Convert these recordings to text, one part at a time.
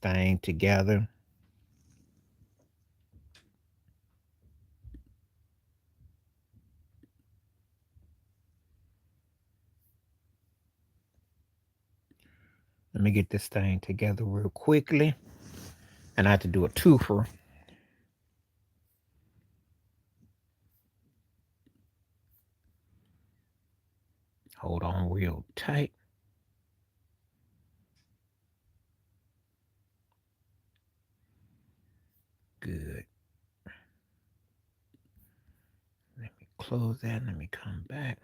thing together. Let me get this thing together real quickly. And I have to do a twofer. Hold on real tight. Good. Let me close that. Let me come back.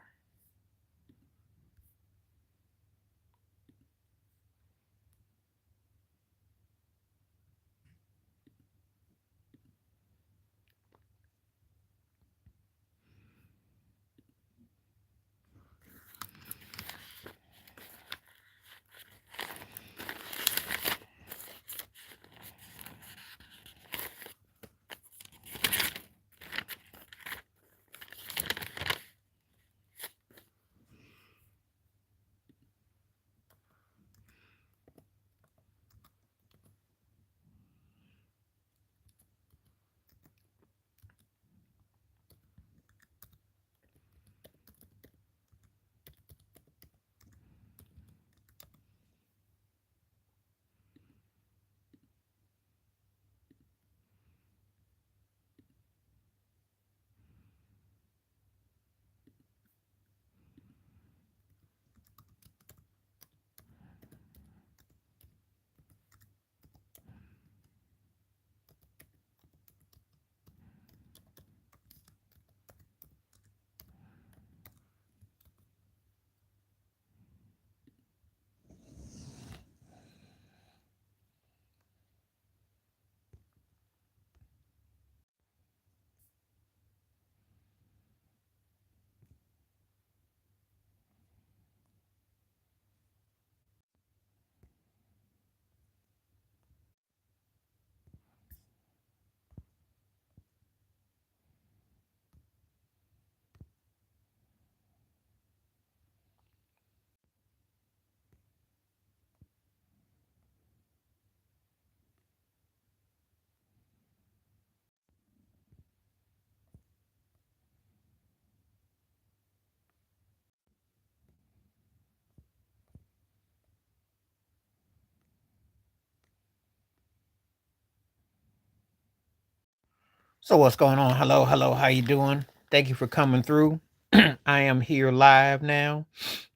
So what's going on? Hello, hello. How you doing? Thank you for coming through. I am here live now.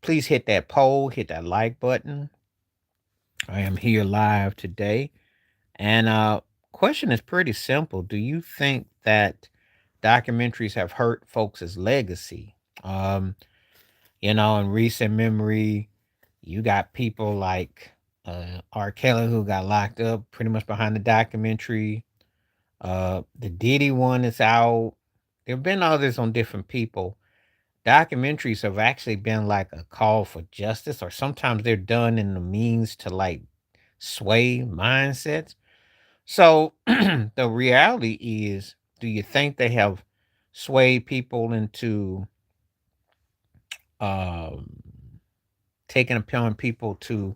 Please hit that poll, hit that like button. I am here live today. And question is pretty simple. Do you think that documentaries have hurt folks' legacy? Um, in recent memory, you got people like R. Kelly who got locked up pretty much behind the documentary. The Diddy one is out. There have been others on different people. Documentaries have actually been like a call for justice, or sometimes they're done in the means to like sway mindsets. So the reality is, do you think they have swayed people into um, taking upon people to,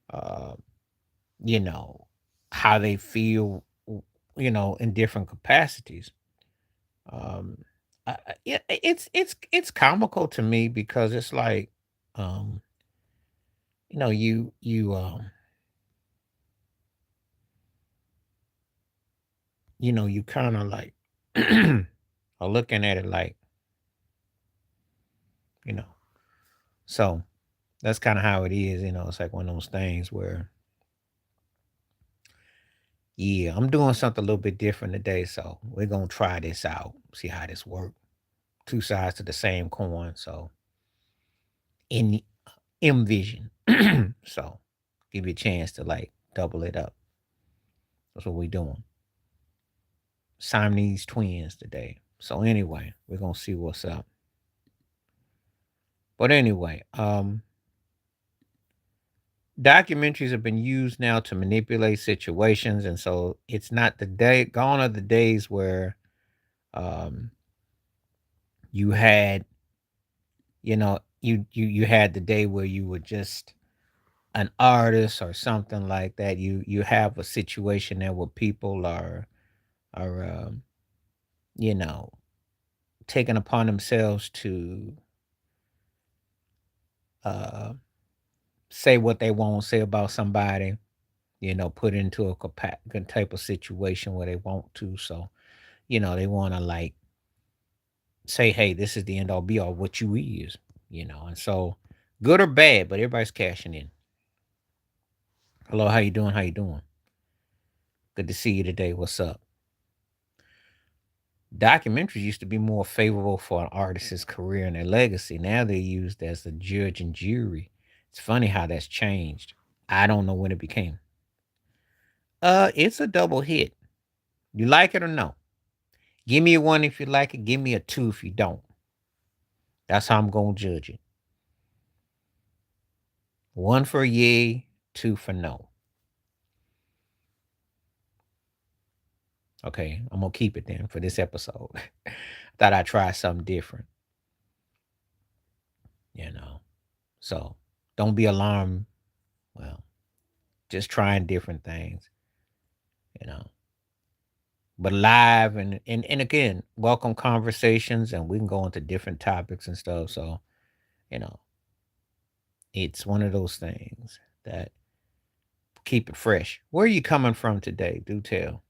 uh, you know, how they feel, in different capacities? Um, yeah, it's comical to me because it's like, um, you kind of like are looking at it like, you know. So that's kind of how it is. It's like one of those things where, yeah, I'm doing something a little bit different today, so we're gonna try this out, see how this works. Two sides to the same coin. So in envision, so give you a chance to like double it up. That's what we're doing. Siamese twins today. So anyway, we're gonna see what's up. But anyway, documentaries have been used now to manipulate situations, and so it's not the day gone are the days where um you had you had the day where you would just an artist or something like that, you have a situation there where people are you know, taking upon themselves to uh say what they want to say about somebody, put into a good type of situation where they want to. So, they want to like say, hey, this is the end all be all what you is, and so good or bad, but everybody's cashing in. Hello, how you doing? How you doing? Good to see you today. What's up? Documentaries used to be more favorable for an artist's career and their legacy. Now they're used as the judge and jury. It's funny how that's changed. I don't know when it became. It's a double hit. You like it or no? Give me a one if you like it. Give me a two if you don't. That's how I'm gonna judge it. One for yay, two for no. Okay, I'm gonna keep it then for this episode. Thought I'd try something different, you know. So don't be alarmed. Well, just trying different things, you know. But live and again, welcome conversations and we can go into different topics and stuff. So, you know, it's one of those things that keep it fresh. Where are you coming from today? Do tell.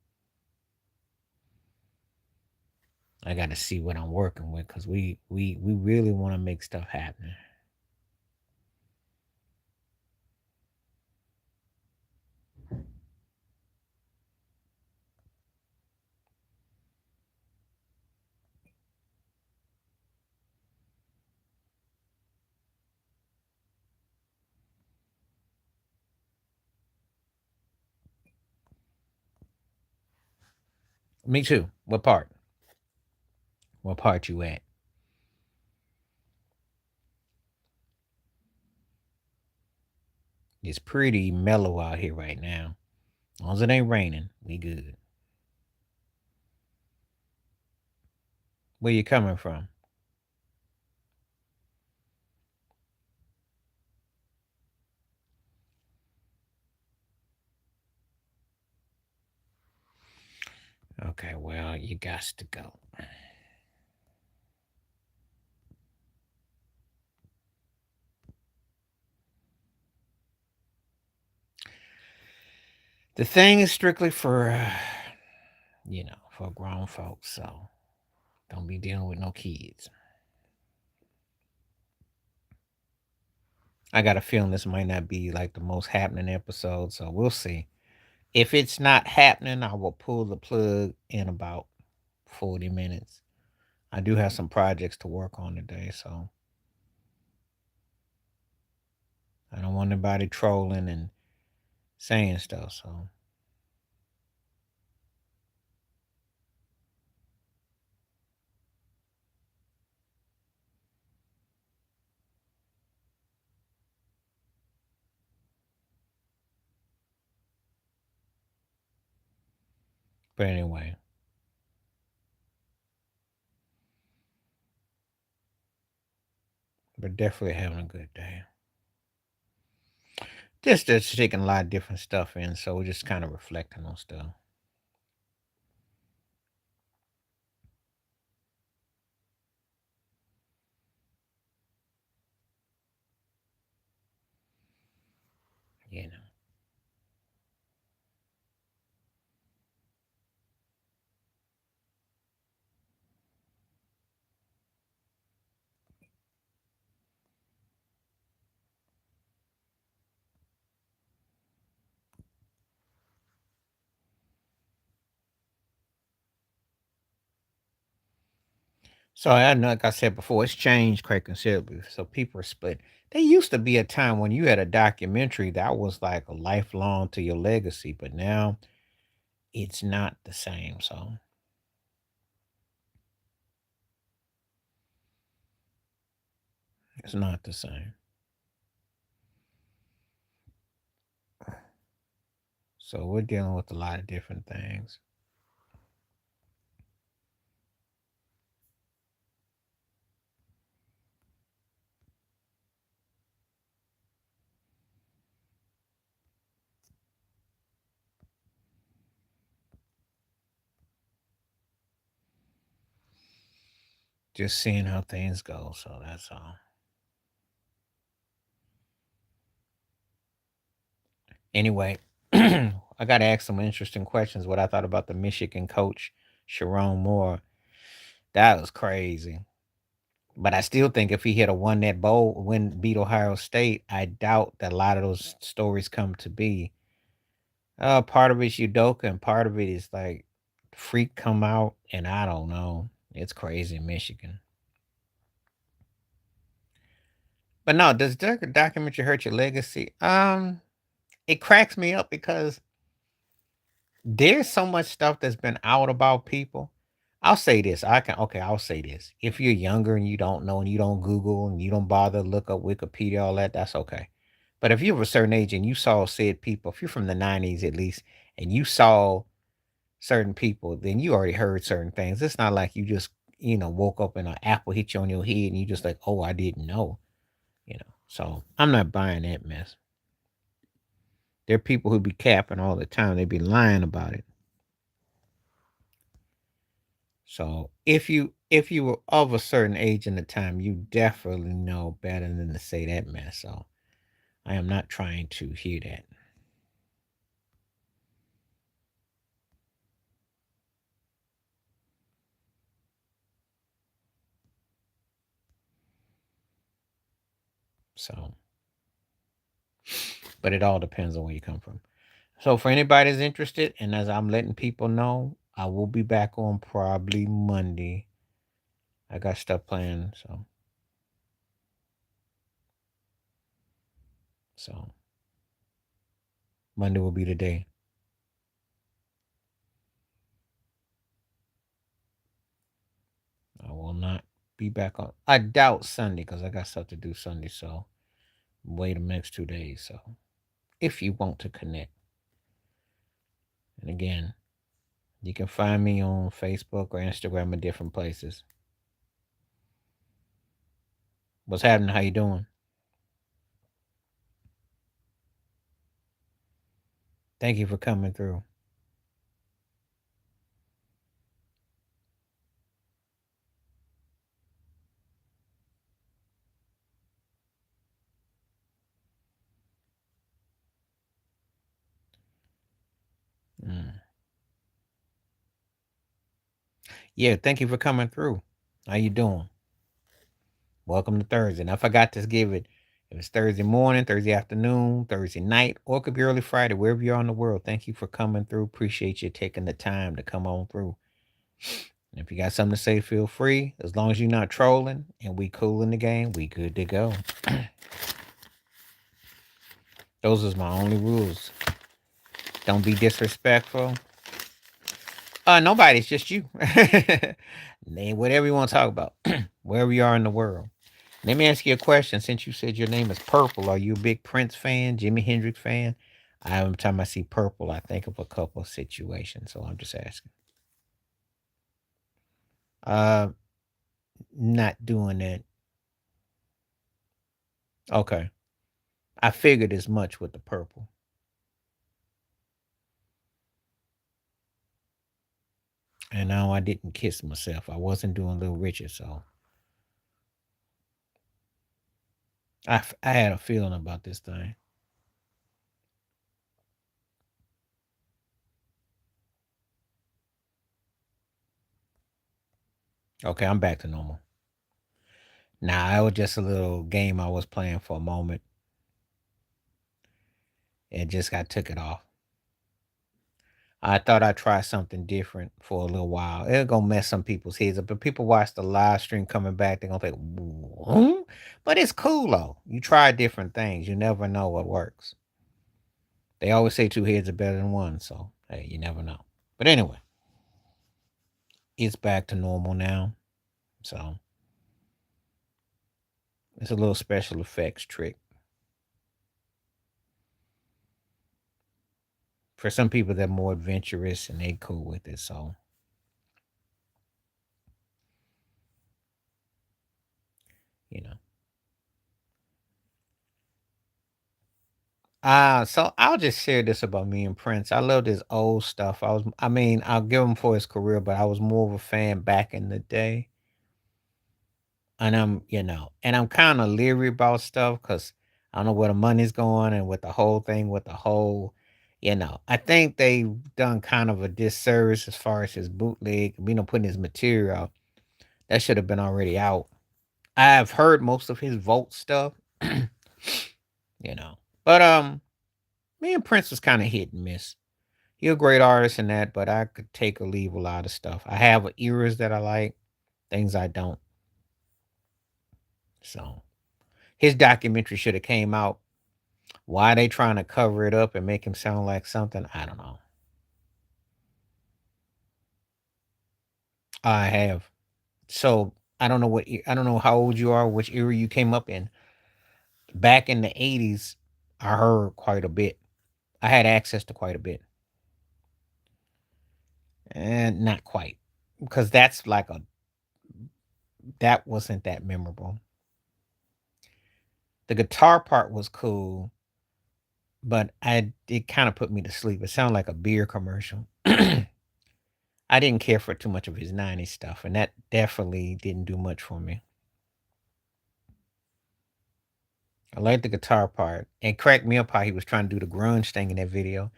I got to see what I'm working with because we really want to make stuff happen. Me too. What part? What part you at? It's pretty mellow out here right now. As long as it ain't raining, we good. Where you coming from? Okay, well, you got to go. The thing is strictly for, for grown folks. So don't be dealing with no kids. I got a feeling this might not be like the most happening episode. So we'll see. If it's not happening, I will pull the plug in about 40 minutes. I do have some projects to work on today. So I don't want anybody trolling and saying stuff. So, but anyway, but definitely having a good day. Just taking a lot of different stuff in, so we're just kind of reflecting on stuff. You know. So I know, like I said before, it's changed quite considerably. So people are split. There used to be a time when you had a documentary that was like a lifelong to your legacy, but now it's not the same. So it's not the same. So we're dealing with a lot of different things. Just seeing how things go. So that's all. Anyway, I got to ask some interesting questions. What I thought about the Michigan coach, Sharon Moore. That was crazy. But I still think if he had a won that bowl, win beat Ohio State, I doubt that a lot of those stories come to be. Part of it's Udoka, and part of it is like freak come out, and I don't know. It's crazy in Michigan. But no, does the documentary hurt your legacy? It cracks me up because there's so much stuff that's been out about people. I'll say this. I'll say this. If you're younger and you don't know and you don't Google and you don't bother to look up Wikipedia, all that, that's okay. But if you're of a certain age and you saw said people, if you're from the 90s at least, and you saw certain people, then you already heard certain things. It's not like you just, woke up and an apple hit you on your head and you just like, oh, I didn't know. So I'm not buying that mess. There are people who be capping all the time. They be lying about it. So if you were of a certain age in the time, you definitely know better than to say that mess. So I am not trying to hear that. So, but it all depends on where you come from. So for anybody that's interested, and as I'm letting people know, I will be back on probably Monday. I got stuff planned, so Monday will be the day. I will not be back on. I doubt Sunday because I got stuff to do Sunday. So wait the next 2 days. So if you want to connect, and again, you can find me on Facebook or Instagram or different places. What's happening? How you doing? Thank you for coming through. Mm. Yeah, thank you for coming through. How you doing? Welcome to Thursday. And I forgot to give it. If it's Thursday morning, Thursday afternoon, Thursday night, or it could be early Friday, wherever you're in the world. Thank you for coming through. Appreciate you taking the time to come on through. And if you got something to say, feel free. As long as you're not trolling and we cool in the game, we good to go. Those is my only rules. Don't be disrespectful. Nobody's just you. Name whatever you want to talk about. Wherever you are in the world. Let me ask you a question. Since you said your name is Purple, are you a big Prince fan, Jimi Hendrix fan? Every time I see Purple, I think of a couple of situations. So I'm just asking. Uh, Not doing that. Okay. I figured as much with the Purple. And now I didn't kiss myself. I wasn't doing Little Richard, so I had a feeling about this thing. Okay, I'm back to normal. Nah, it was just a little game I was playing for a moment. And just got took it off. I thought I'd try something different for a little while. It's gonna mess some people's heads up. But people watch the live stream coming back, they're gonna think, "What?" But it's cool though. You try different things. You never know what works. They always say two heads are better than one, so hey, you never know. But anyway, it's back to normal now. So it's a little special effects trick. For some people they're more adventurous and they cool with it. So, you know. So I'll just share this about me and Prince. I love his old stuff. I mean, I'll give him for his career, but I was more of a fan back in the day. And I'm kind of leery about stuff because I don't know where the money's going and with the whole thing, with the whole, I think they've done kind of a disservice as far as his bootleg, putting his material out. That should have been already out. I've heard most of his Volt stuff, you know, but me and Prince was kind of hit and miss. He a great artist in that, but I could take or leave a lot of stuff. I have eras that I like, things I don't. So his documentary should have came out. Why they trying to cover it up and make him sound like something? I don't know. I have. So I don't know I don't know how old you are, which era you came up in. Back in the 80s, I heard quite a bit. I had access to quite a bit. And not quite. Because that wasn't that memorable. The guitar part was cool, but it kind of put me to sleep. It sounded like a beer commercial. I didn't care for too much of his 90s stuff, and that definitely didn't do much for me. I liked the guitar part. It cracked me up how he was trying to do the grunge thing in that video.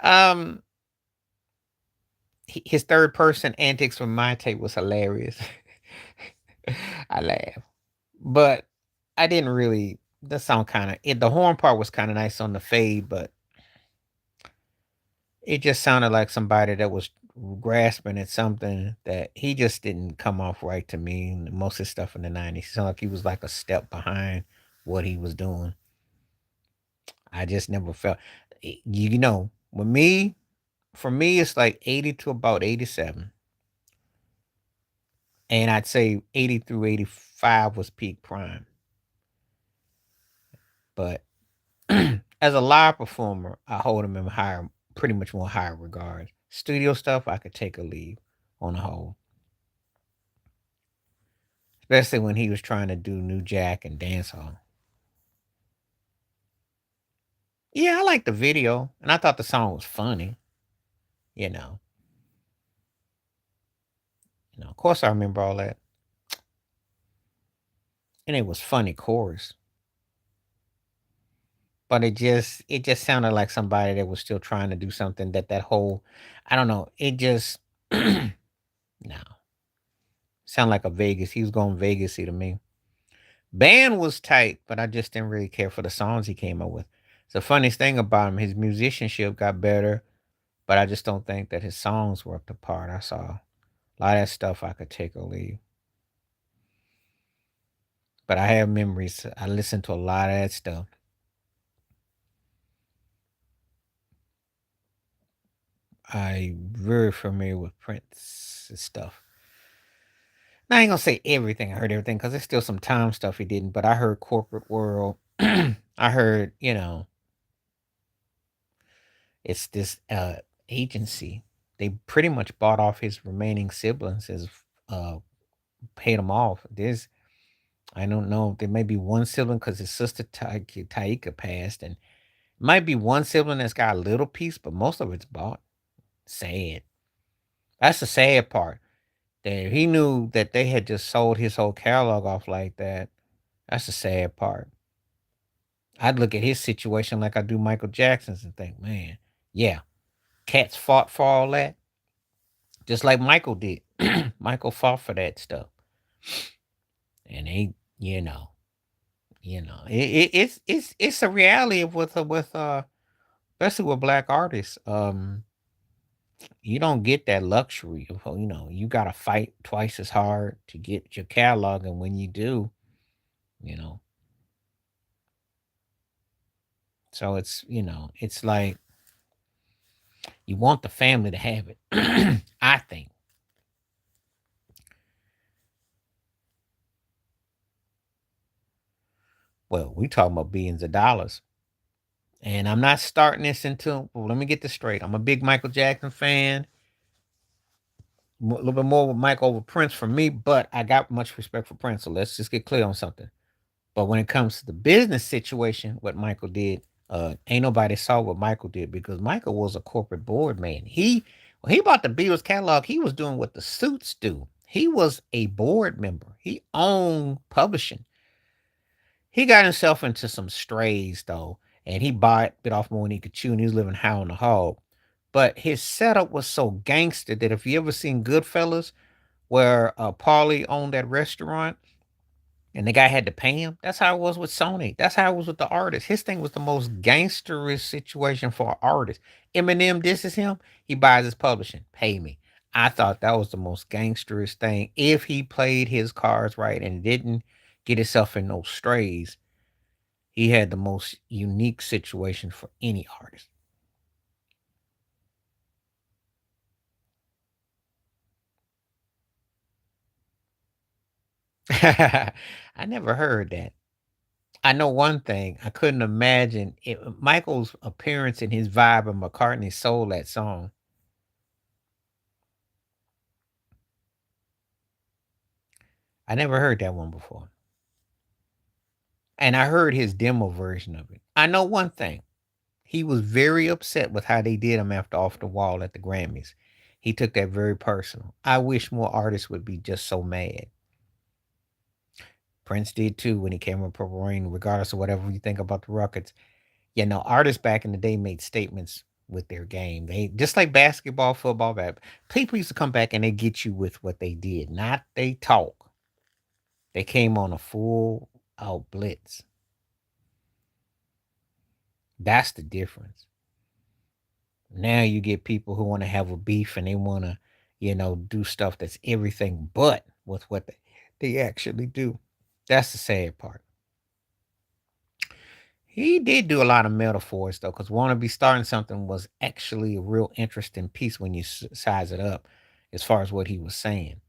Um, his third person antics from my tape was hilarious. I laughed, but I didn't really. The sound kind of the horn part was kind of nice on the fade, but it just sounded like somebody that was grasping at something that he just didn't come off right to me. Most of his stuff in the 90s, it sounded like he was like a step behind what he was doing. I just never felt, with me, for me, it's like 80 to about 87. And I'd say 80 through 85 was peak prime. But as a live performer, I hold him in higher, pretty much more higher regard. Studio stuff, I could take a leave on the whole. Especially when he was trying to do New Jack and dancehall. Yeah, I liked the video, and I thought the song was funny. You know, of course, I remember all that, and it was funny chorus. But it just sounded like somebody that was still trying to do something that whole, I don't know. It just no sound like a Vegas. He was going Vegasy to me. Band was tight, but I just didn't really care for the songs he came up with. The funniest thing about him, his musicianship got better, but I just don't think that his songs were up to par. I saw a lot of that stuff I could take or leave. But I have memories. I listened to a lot of that stuff. I'm very familiar with Prince's stuff. Now, I ain't gonna say everything. I heard everything because there's still some time stuff he didn't. But I heard corporate world. I heard, it's this agency. They pretty much bought off his remaining siblings, as uh paid them off. There's I don't know. There may be one sibling because his sister Taika passed, and might be one sibling that's got a little piece, but most of it's bought. Sad. That's the sad part. That he knew that they had just sold his whole catalog off like that. That's the sad part. I'd look at his situation like I do Michael Jackson's and think, man, yeah, cats fought for all that, just like Michael did. Michael fought for that stuff, and it's a reality with especially with black artists. You don't get that luxury of you got to fight twice as hard to get your catalog, and when you do, you know, so it's like you want the family to have it. I think. Well, we talking about billions of dollars. And I'm not starting this until, well, let me get this straight. I'm a big Michael Jackson fan. A little bit more with Mike over Prince for me, but I got much respect for Prince. So let's just get clear on something. But when it comes to the business situation, what Michael did, ain't nobody saw what Michael did because Michael was a corporate board man. When he bought the Beatles catalog, he was doing what the suits do. He was a board member. He owned publishing. He got himself into some strays though, and he bit off more than he could chew, and he was living high on the hog. But his setup was so gangster that if you ever seen Goodfellas, where Paulie owned that restaurant, and the guy had to pay him. That's how it was with Sony. That's how it was with the artist. His thing was the most gangsterish situation for an artist. Eminem disses him, he buys his publishing. Pay me. I thought that was the most gangsterish thing. If he played his cards right and didn't get himself in those strays, he had the most unique situation for any artist. I never heard that. I know one thing. I couldn't imagine Michael's appearance and his vibe of McCartney sold that song. I never heard that one before. And I heard his demo version of it. I know one thing. He was very upset with how they did him after Off the Wall at the Grammys. He took that very personal. I wish more artists would be just so mad. Prince did too when he came with Purple Rain, regardless of whatever you think about the records. You know, artists back in the day made statements with their game. They just like basketball, football, that people used to come back and they get you with what they did, not they talk. They came on a full out blitz. That's the difference. Now you get people who want to have a beef and they want to, do stuff that's everything but with what they actually do. That's the sad part. He did do a lot of metaphors though, because "Wanna Be Starting Something" was actually a real interesting piece when you size it up, as far as what he was saying.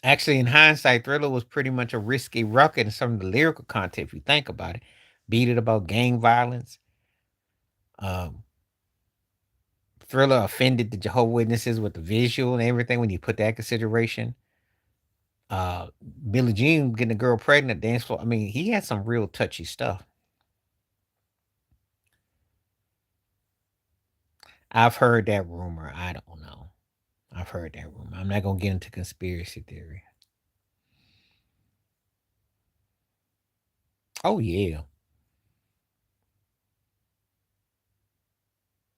Actually, in hindsight, Thriller was pretty much a risky rocket in some of the lyrical content, if you think about it. Beat it about gang violence. Um, Thriller offended the Jehovah Witnesses with the visual and everything when you put that consideration. Billie Jean getting a girl pregnant, dance floor. I mean, he had some real touchy stuff. I've heard that rumor. I don't know. I've heard that rumor. I'm not gonna get into conspiracy theory. Oh yeah.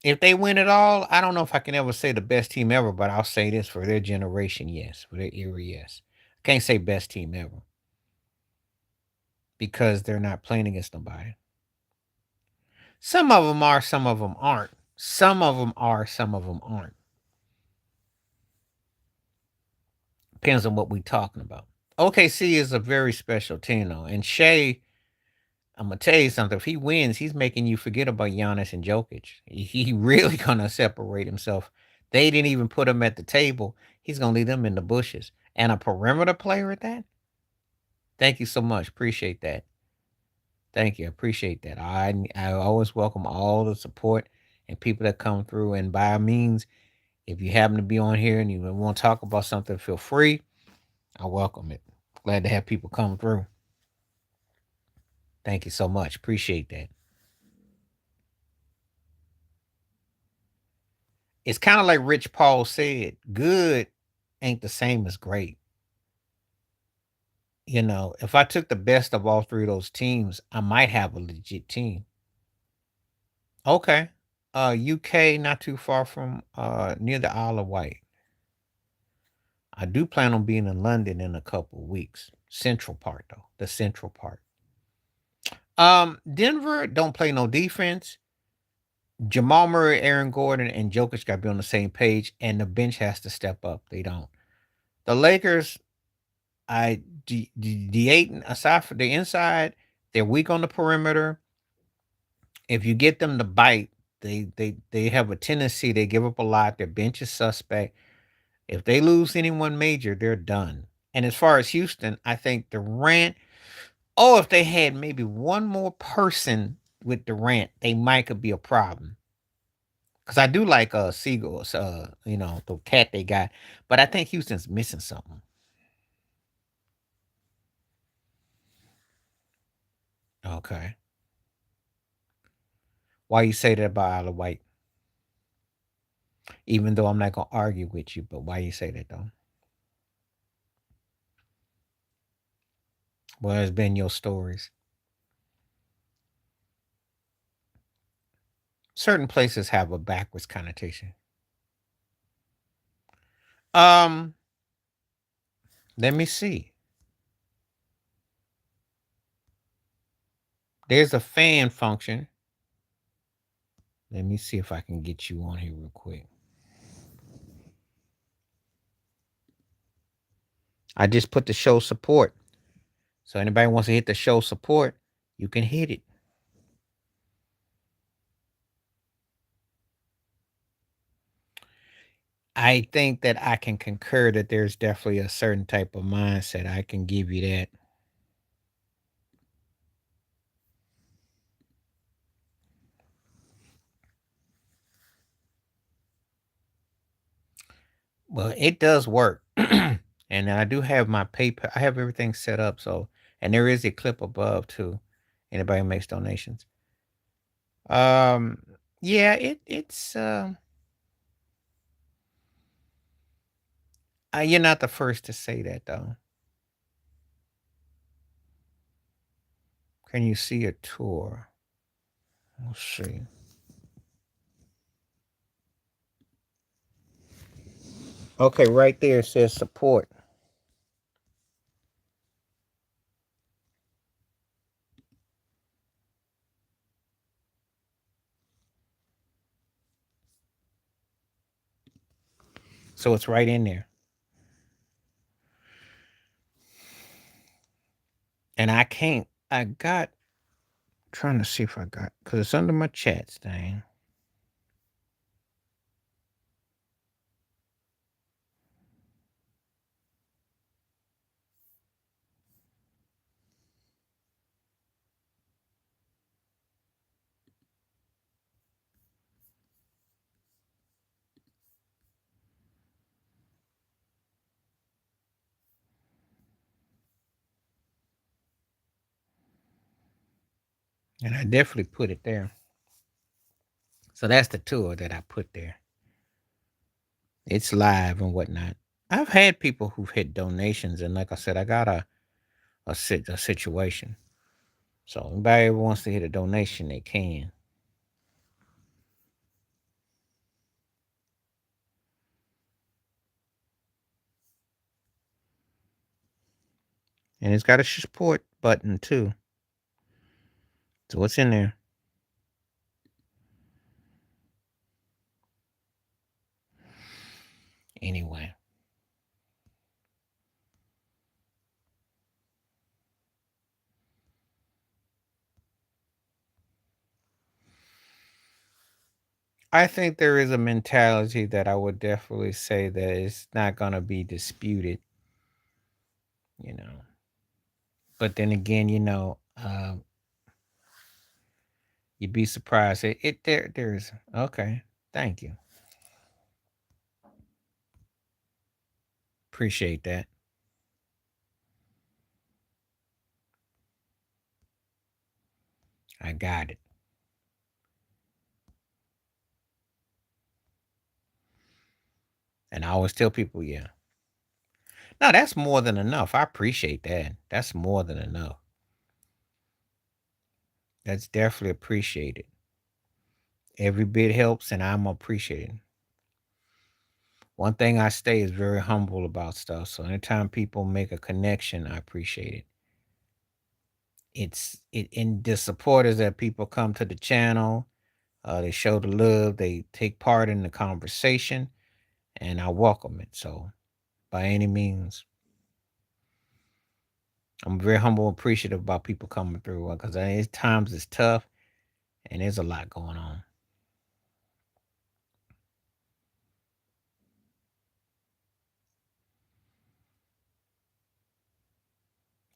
If they win it all, I don't know if I can ever say the best team ever, but I'll say this for their generation, yes. For their era, yes. I can't say best team ever because they're not playing against nobody. Some of them are, some of them aren't. Some of them are, some of them aren't. Depends on what we're talking about. OKC is a very special team, though. And Shea, I'm gonna tell you something. If he wins, he's making you forget about Giannis and Jokic. He really gonna separate himself. They didn't even put him at the table. He's gonna leave them in the bushes. And a perimeter player at that. Thank you so much. Appreciate that. Thank you. Appreciate that. I always welcome all the support and people that come through. And by all means, if you happen to be on here and you want to talk about something, feel free. I welcome it. Glad to have people come through. Thank you so much. Appreciate that. It's kind of like Rich Paul said, good ain't the same as great. If I took the best of all three of those teams, I might have a legit team. Okay. UK, not too far from near the Isle of Wight. I do plan on being in London in a couple of weeks. Central part though, the central part. Denver don't play no defense. Jamal Murray, Aaron Gordon, and Jokic got to be on the same page, and the bench has to step up. They don't. The Lakers, the eight aside for the inside, they're weak on the perimeter. If you get them to bite, they have a tendency. They give up a lot. Their bench is suspect. If they lose anyone major, they're done. And as far as Houston, I think Durant. Oh, if they had maybe one more person with Durant, they might could be a problem. Cause I do like Seagulls, the cat they got, but I think Houston's missing something. Okay, why you say that about Isle of White? Even though I'm not gonna argue with you, but why you say that though? What has been your stories? Certain places have a backwards connotation. Um, Let me see. There's a fan function. Let me see if I can get you on here real quick. I just put the show support. So anybody wants to hit the show support, you can hit it. I think that I can concur that there's definitely a certain type of mindset. I can give you that. Well, it does work. And I do have my PayPal. I have everything set up. So, and there is a clip above too. Anybody who makes donations. Um, yeah, you're not the first to say that though. Can you see a tour? Let's see. Okay, right there it says support. So it's right in there. And I got trying to see if I got because it's under my chats thing. And I definitely put it there. So that's the tour that I put there. It's live and whatnot. I've had people who've hit donations, and like I said, I got a situation. So anybody ever wants to hit a donation, they can. And it's got a support button too. So what's in there? Anyway. I think there is a mentality that I would definitely say that it's not gonna be disputed, you know. But then again, you'd be surprised. There's okay. Thank you. Appreciate that. I got it. And I always tell people, yeah. No, that's more than enough. I appreciate that. That's more than enough. That's definitely appreciated. Every bit helps, and I'm appreciating. One thing I stay is very humble about stuff. So anytime people make a connection, I appreciate it. And the supporters that people come to the channel, they show the love, they take part in the conversation, and I welcome it. So by any means, I'm very humble and appreciative about people coming through because at times it's tough and there's a lot going on.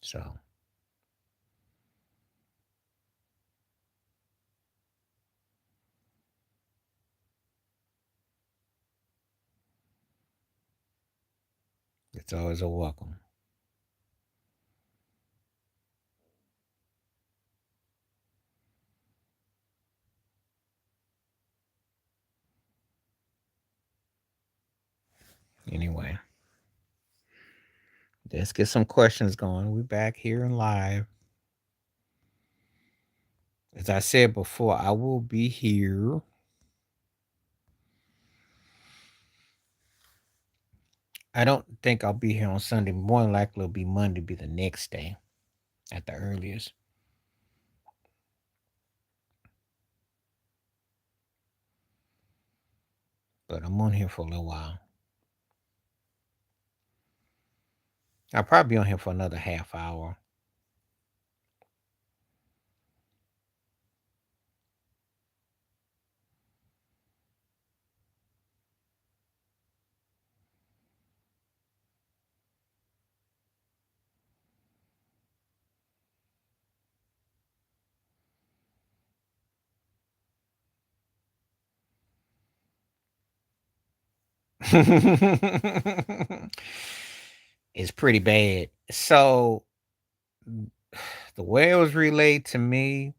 So it's always a welcome. Anyway, let's get some questions going. We back here in live. As I said before, I will be here. I don't think I'll be here on Sunday. More than likely, it'll be Monday, be the next day at the earliest. But I'm on here for a little while. I'll probably be on here for another half hour. It's pretty bad. So the way it was relayed to me,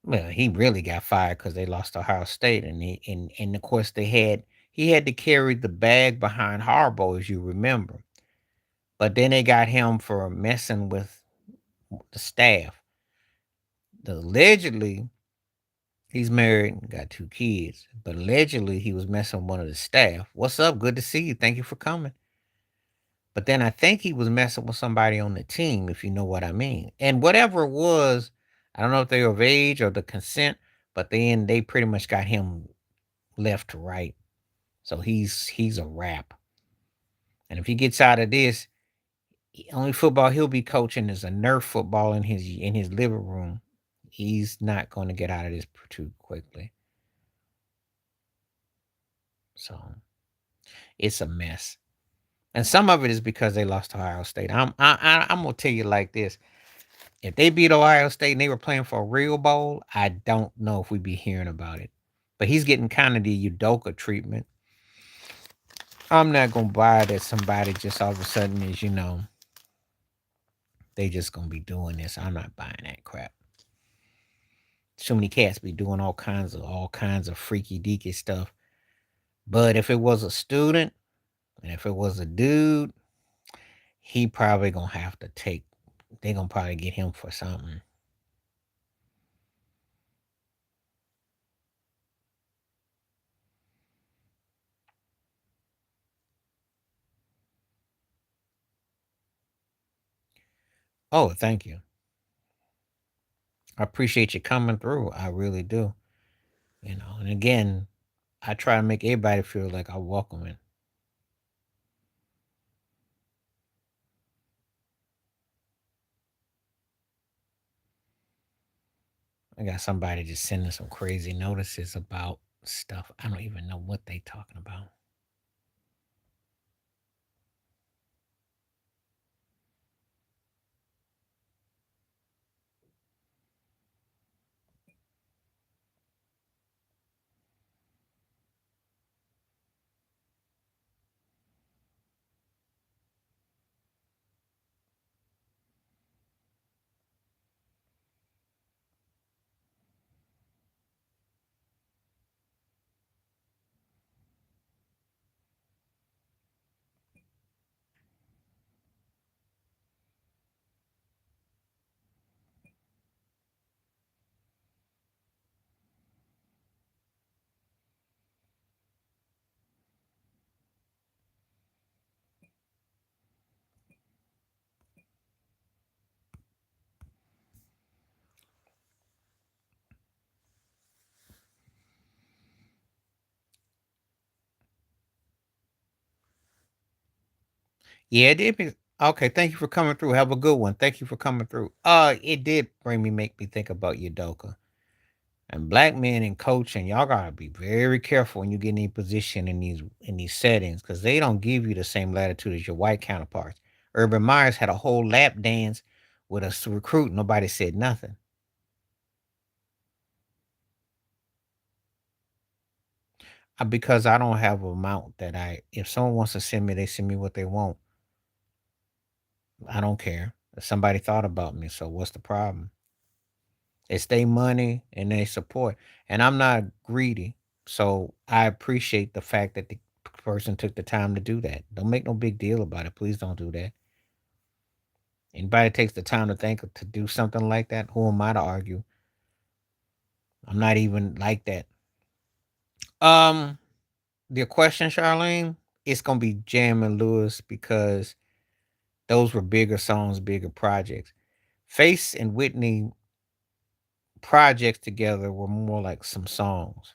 well, he really got fired because they lost to Ohio State, and of course he had to carry the bag behind Harbaugh, as you remember. But then they got him for messing with the staff. Allegedly, he's married and got 2 kids, but allegedly he was messing with one of the staff. What's up? Good to see you. Thank you for coming. But then I think he was messing with somebody on the team, if you know what I mean. And whatever it was, I don't know if they were of age or the consent, but then they pretty much got him left to right. So he's a wrap. And if he gets out of this, only football he'll be coaching is a Nerf football in his living room. He's not going to get out of this too quickly. So it's a mess. And some of it is because they lost to Ohio State. I'm gonna tell you like this: if they beat Ohio State and they were playing for a real bowl, I don't know if we'd be hearing about it. But he's getting kind of the Udoka treatment. I'm not gonna buy that somebody just all of a sudden is, they just gonna be doing this. I'm not buying that crap. So many cats be doing all kinds of freaky deaky stuff. But if it was a student and if it was a dude, he probably gonna have to take. They gonna probably get him for something. Oh, thank you. I appreciate you coming through. I really do. And again, I try to make everybody feel like I welcome it. I got somebody just sending some crazy notices about stuff. I don't even know what they talking about. Yeah, it did. Okay, thank you for coming through. Have a good one. Thank you for coming through. It did make me think about Udoka. And black men in coaching, y'all gotta be very careful when you get in any position in these settings because they don't give you the same latitude as your white counterparts. Urban Myers had a whole lap dance with a recruit. Nobody said nothing. Because I don't have a amount that if someone wants to send me, they send me what they want. I don't care. Somebody thought about me, so what's the problem? It's their money and they support. And I'm not greedy. So I appreciate the fact that the person took the time to do that. Don't make no big deal about it. Please don't do that. Anybody takes the time to think to do something like that, who am I to argue? I'm not even like that. Um, the question, Charlene, it's gonna be Jam and Lewis because those were bigger songs, bigger projects. Face and Whitney projects together were more like some songs.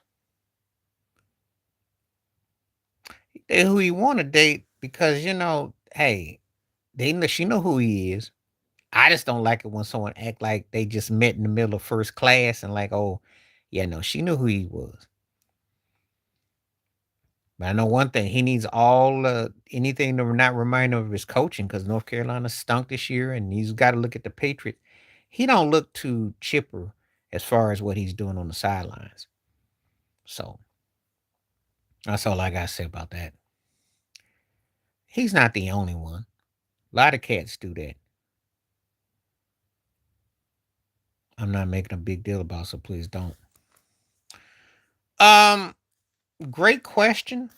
They who you want to date because hey, she know who he is. I just don't like it when someone act like they just met in the middle of first class and like, oh, yeah, no, she knew who he was. But I know one thing: he needs all anything to not remind him of his coaching because North Carolina stunk this year, and he's got to look at the Patriots. He don't look too chipper as far as what he's doing on the sidelines. So that's all I gotta say about that. He's not the only one. A lot of cats do that. I'm not making a big deal about, so please don't. Um, Great question.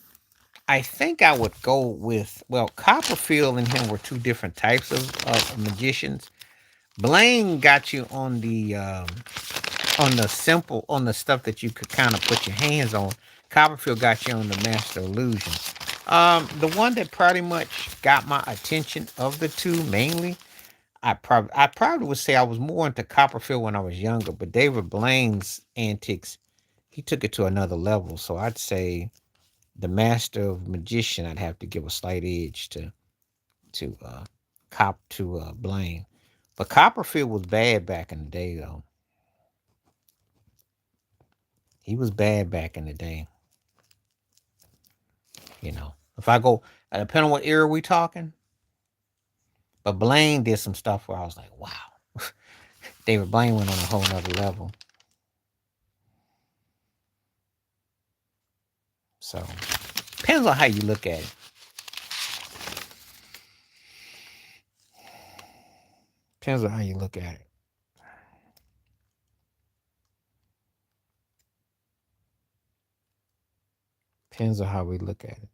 I think I would go with Copperfield and him were two different types of magicians. Blaine got you on the simple on the stuff that you could kind of put your hands on. Copperfield got you on the master illusion. The one that pretty much got my attention of the two mainly, I probably would say I was more into Copperfield when I was younger, but David Blaine's antics, he took it to another level. So I'd say the master of magician, I'd have to give a slight edge to Blaine. But Copperfield was bad back in the day, though. He was bad back in the day. If I go, depending on what era we talking, but Blaine did some stuff where I was like, wow, David Blaine went on a whole nother level. So depends on how you look at it. Depends on how you look at it. Depends on how we look at it.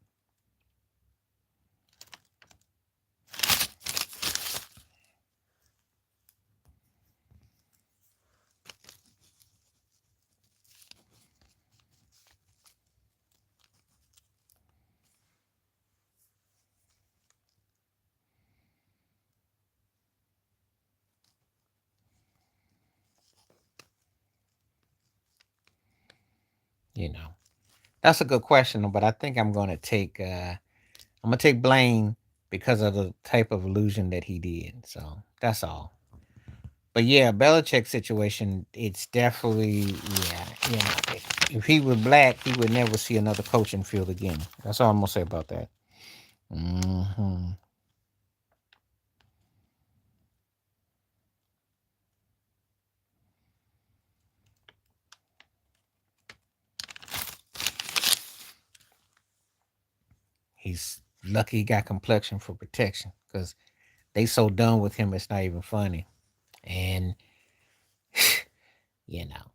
You know, that's a good question, but I think I'm gonna take Blaine because of the type of illusion that he did. So that's all. But yeah, Belichick situation, it's definitely yeah. If he was black, he would never see another coaching field again. That's all I'm gonna say about that. hmm He's lucky he got complexion for protection because they so done with him, it's not even funny. And you know,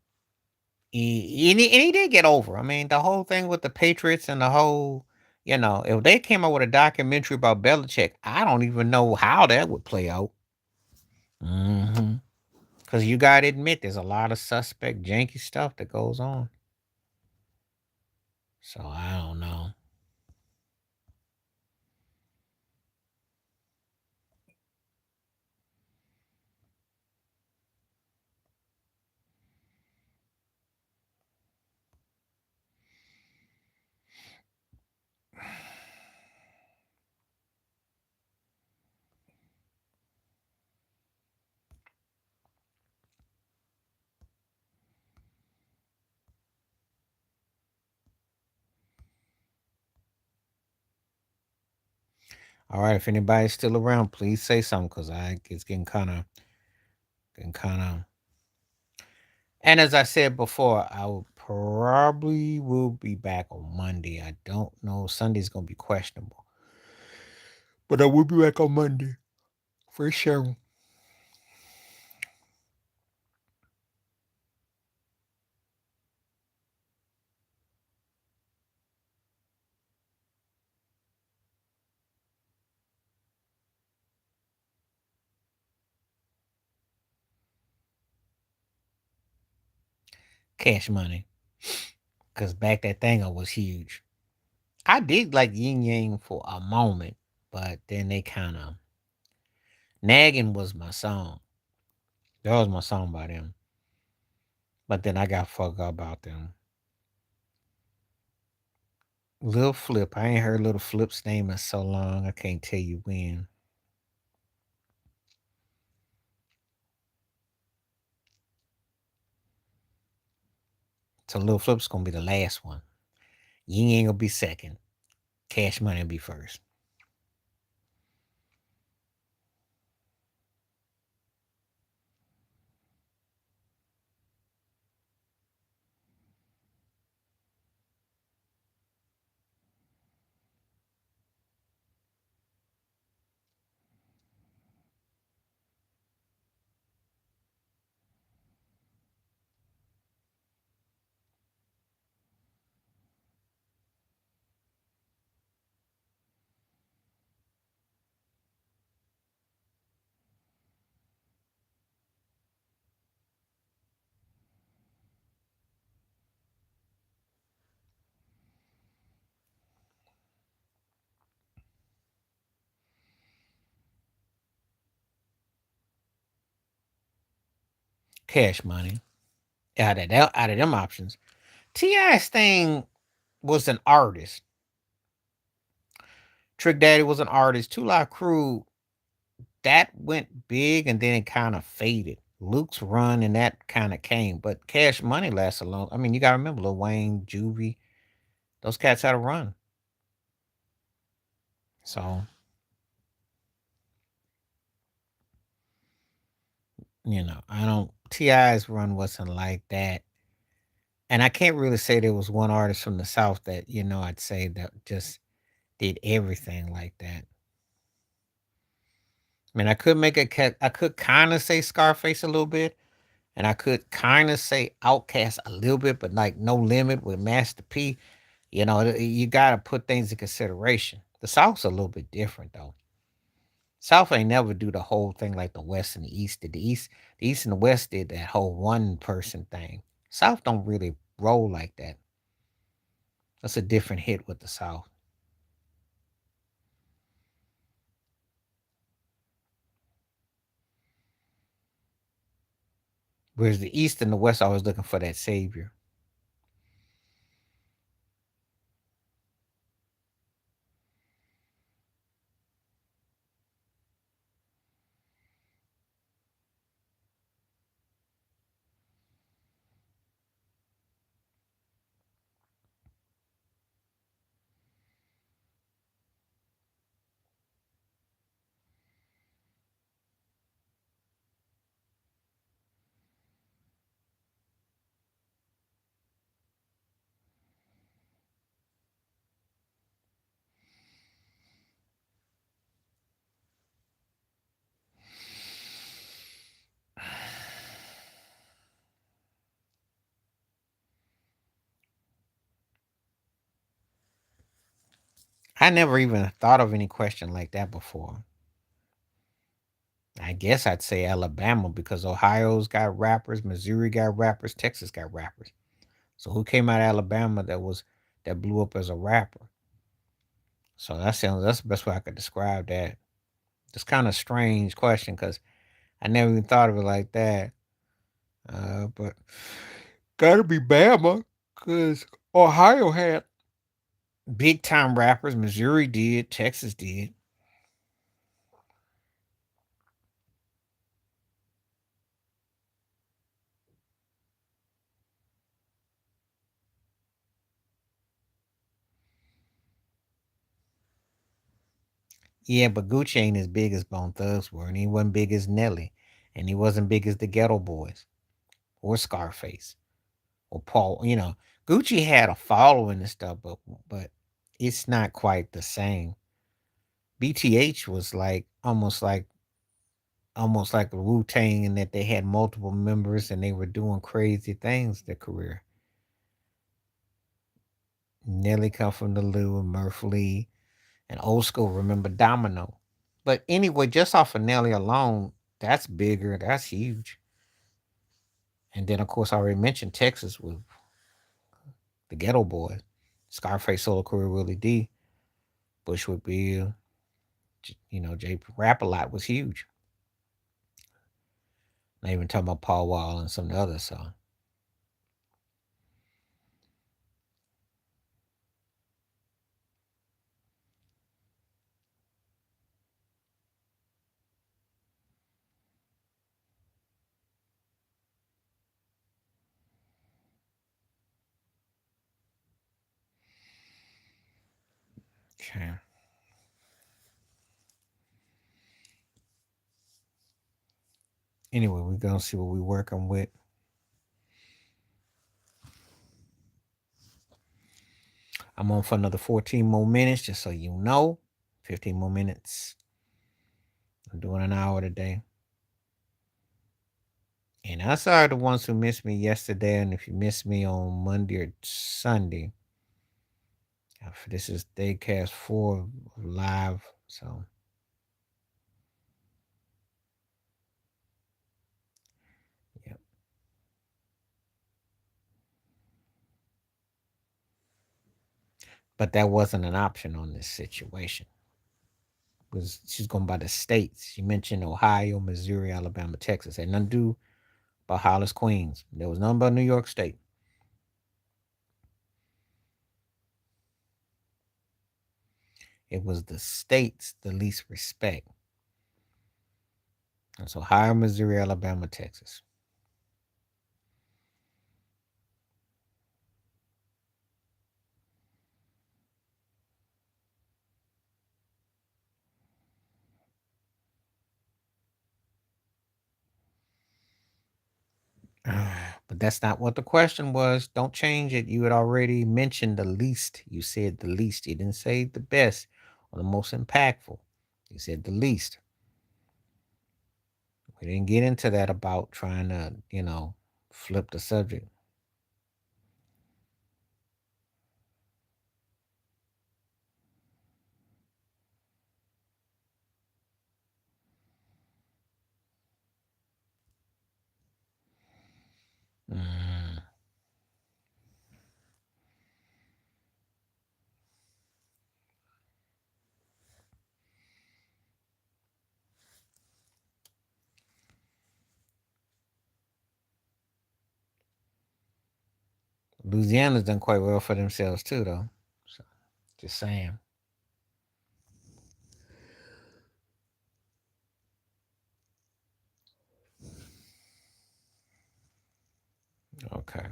and he did get over. I mean, the whole thing with the Patriots and the whole, if they came out with a documentary about Belichick, I don't even know how that would play out. Because you got to admit, there's a lot of suspect, janky stuff that goes on. So I don't know. All right, if anybody's still around, please say something because it's getting kind of. And as I said before, I will probably will be back on Monday. I don't know. Sunday's gonna be questionable, but I will be back on Monday for sure. Cash Money, because back that thing up was huge. I did like Yin Yang for a moment, but then they kind of nagging was my song. That was my song by them. But then I got fucked up about them. Lil Flip, I ain't heard Little Flip's name in so long. I can't tell you when. So Lil Flip's gonna be the last one. Yin Yang will be second. Cash Money will be first. Cash Money. Out of them options. T.I.'s thing was an artist. Trick Daddy was an artist. Two Live Crew, that went big and then it kind of faded. Luke's run and that kind of came, but Cash Money lasts a long. I mean, you gotta remember Lil Wayne, Juvie, those cats had a run. So I don't. Ti's run wasn't like that, and I can't really say there was one artist from the South that I'd say that just did everything like that. I mean, I could make a cat. I could kind of say Scarface a little bit, and I could kind of say Outkast a little bit, but like No Limit with Master P. You got to put things in consideration. The South's a little bit different though. South ain't never do the whole thing like the West and the East did. The East and the West did that whole one person thing. South don't really roll like that. That's a different hit with the South. Whereas the East and the West always looking for that savior. I never even thought of any question like that before. I guess I'd say Alabama because Ohio's got rappers, Missouri got rappers, Texas got rappers. So who came out of Alabama that blew up as a rapper? So that's the best way I could describe that. It's kind of strange question because I never even thought of it like that. But gotta be Bama because Ohio had big time rappers. Missouri did. Texas did. Yeah, but Gucci ain't as big as Bone Thugs were, and he wasn't big as Nelly, and he wasn't big as the Ghetto Boys or Scarface or Paul. Gucci had a following and stuff, but it's not quite the same. BTH was like almost like a Wu Tang in that they had multiple members and they were doing crazy things their career. Nelly come from the Lou and Murph Lee and old school. Remember Domino, but anyway, just off of Nelly alone, that's bigger. That's huge. And then, of course, I already mentioned Texas with the Ghetto Boys, Scarface, Solo Career, Willie D, Bushwick Bill, J. Rap a Lot was huge. Not even talking about Paul Wall and some of the others. So, okay. Anyway, we're going to see what we're working with. I'm on for another 14 more minutes, just so you know. 15 more minutes. I'm doing an hour today. And I'm sorry the ones who missed me yesterday. And if you missed me on Monday or Sunday, this is Daycast 4 live. So, yeah. But that wasn't an option on this situation. Because she's going by the states. She mentioned Ohio, Missouri, Alabama, Texas. Had nothing to do about Hollis, Queens. There was nothing but New York State. It was the states the least respect. That's Ohio, Missouri, Alabama, Texas. But that's not what the question was. Don't change it. You had already mentioned the least. You said the least. You didn't say the best or the most impactful. You said the least. We didn't get into that about trying to, flip the subject. Mm. Louisiana's done quite well for themselves too, though. So, just saying. Okay.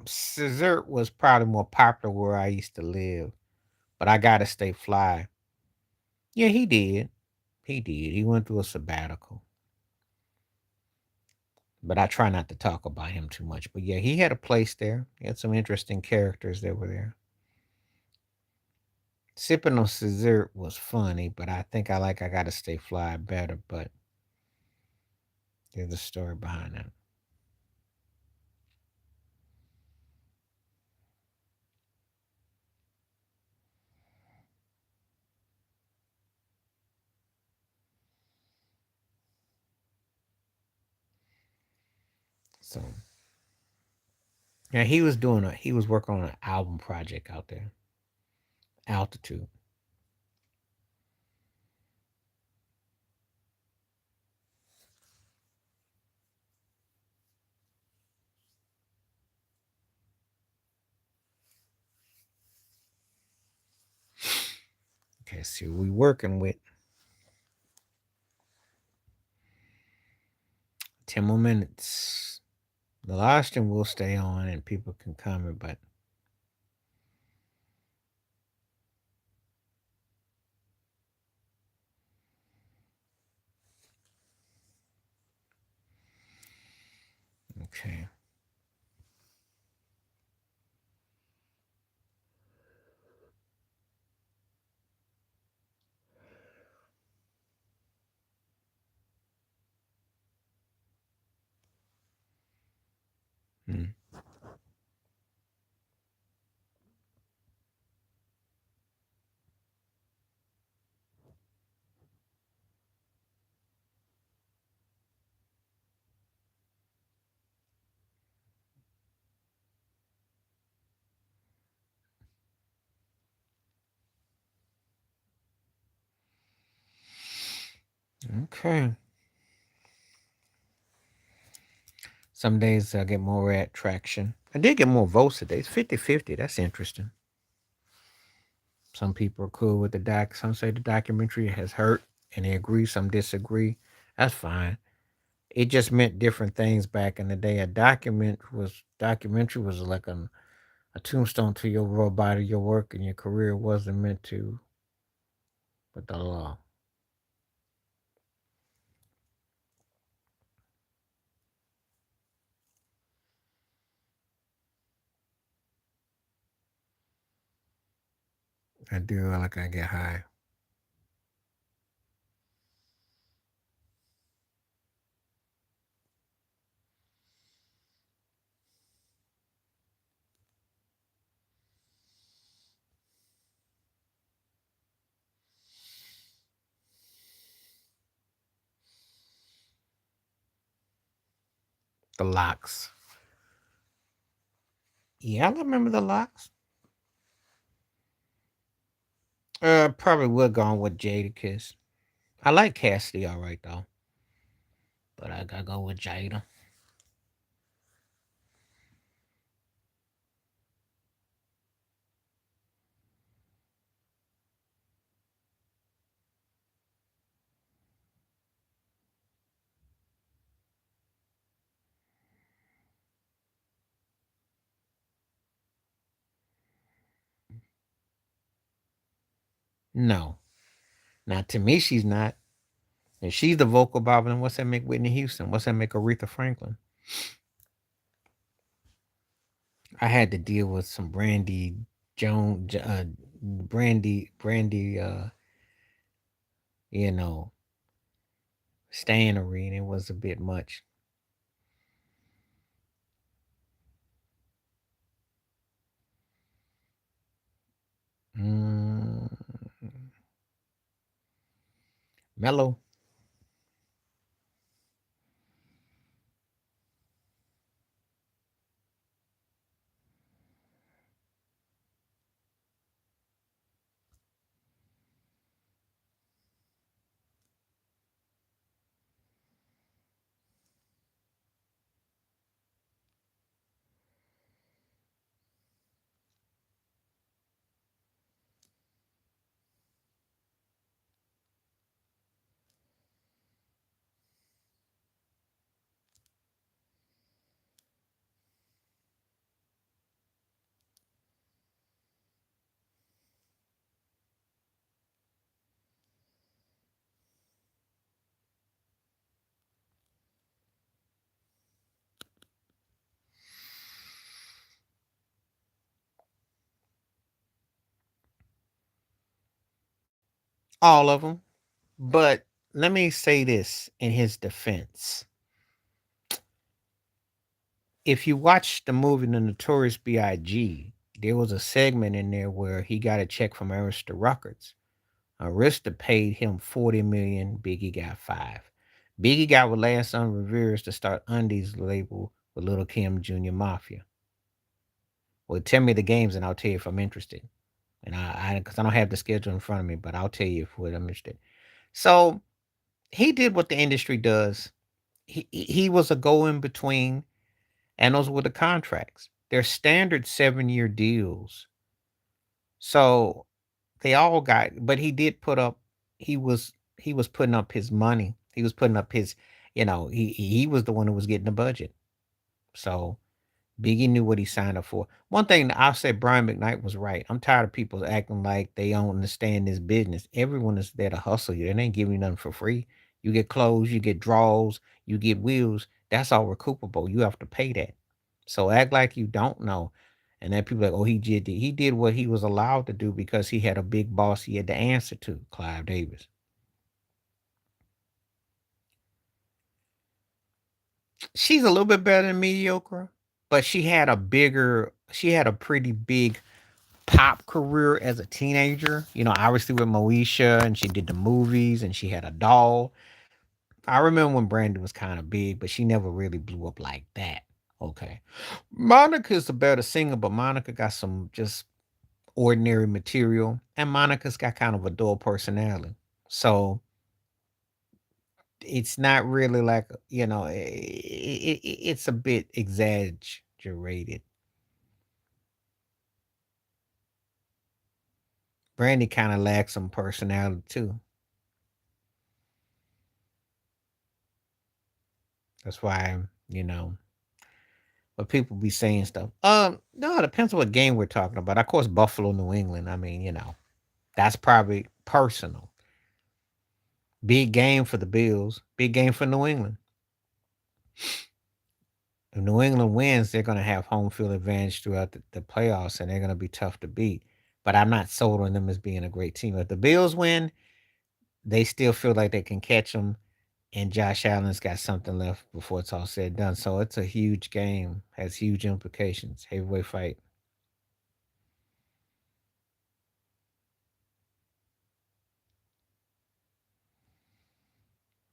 Scissor was probably more popular where I used to live, but I gotta stay fly. Yeah, he did. He did. He went through a sabbatical. But I try not to talk about him too much. But yeah, he had a place there. He had some interesting characters that were there. Sipping on Scissor was funny, but I think I Gotta Stay Fly better. But there's a story behind that. So yeah, he was working on an album project out there. Altitude. Okay, see what we working with. 10 more minutes. The live stream will stay on and people can comment, but okay. Mm. Okay. Some days I get more traction. I did get more votes today. It's 50-50. That's interesting. Some people are cool with the doc. Some say the documentary has hurt and they agree. Some disagree. That's fine. It just meant different things back in the day. A documentary was like a tombstone to your raw body, your work, and your career. It wasn't meant to with the law. I do like I get high. The locks. Yeah, I remember the locks. Probably would go on with Jadakiss. I like Cassidy all right though, but I gotta go with Jada. No, not to me. She's not. And she's the vocal Bob. And what's that make Whitney Houston? What's that make Aretha Franklin? I had to deal with some Jones, Brandy, you know, Stannery, and it was a bit much. Mm, Mellow. All of them. But let me say this in his defense. If you watch the movie The Notorious B.I.G., there was a segment in there where he got a check from Arista Records. Arista paid him 40 million. Biggie got 5. Biggie got with Last Son Rivera's to start Undies label with Little Kim Junior Mafia. Well, tell me the games and I'll tell you if I'm interested. And because I don't have the schedule in front of me, but I'll tell you if I'm interested. So he did what the industry does. He was a go in between, and those were the contracts. They're standard 7-year deals. So they all got, but he did put up. He was putting up his money. He was putting up his, he was the one who was getting the budget. So Biggie knew what he signed up for. One thing that I'll say, Brian McKnight was right. I'm tired of people acting like they don't understand this business. Everyone is there to hustle you. They ain't giving you nothing for free. You get clothes, you get draws, you get wheels. That's all recoupable. You have to pay that. So act like you don't know. And then people are like, oh, he did what he was allowed to do because he had a big boss he had to answer to, Clive Davis. She's a little bit better than mediocre. but she had a pretty big pop career as a teenager. You know, obviously with Moesha, and she did the movies, and she had a doll. I remember when Brandy was kind of big, but she never really blew up like that. Okay. Monica's a better singer, but Monica got some just ordinary material, and Monica's got kind of a dull personality. So it's not really like, it's a bit exaggerated. Brandy kind of lacks some personality too. That's why, but people be saying stuff. No, it depends on what game we're talking about. Of course, Buffalo, New England. I mean, that's probably personal. Big game for the Bills. Big game for New England. If New England wins, they're going to have home field advantage throughout the playoffs, and they're going to be tough to beat. But I'm not sold on them as being a great team. If the Bills win, they still feel like they can catch them, and Josh Allen's got something left before it's all said and done. So it's a huge game, has huge implications. Heavyweight fight.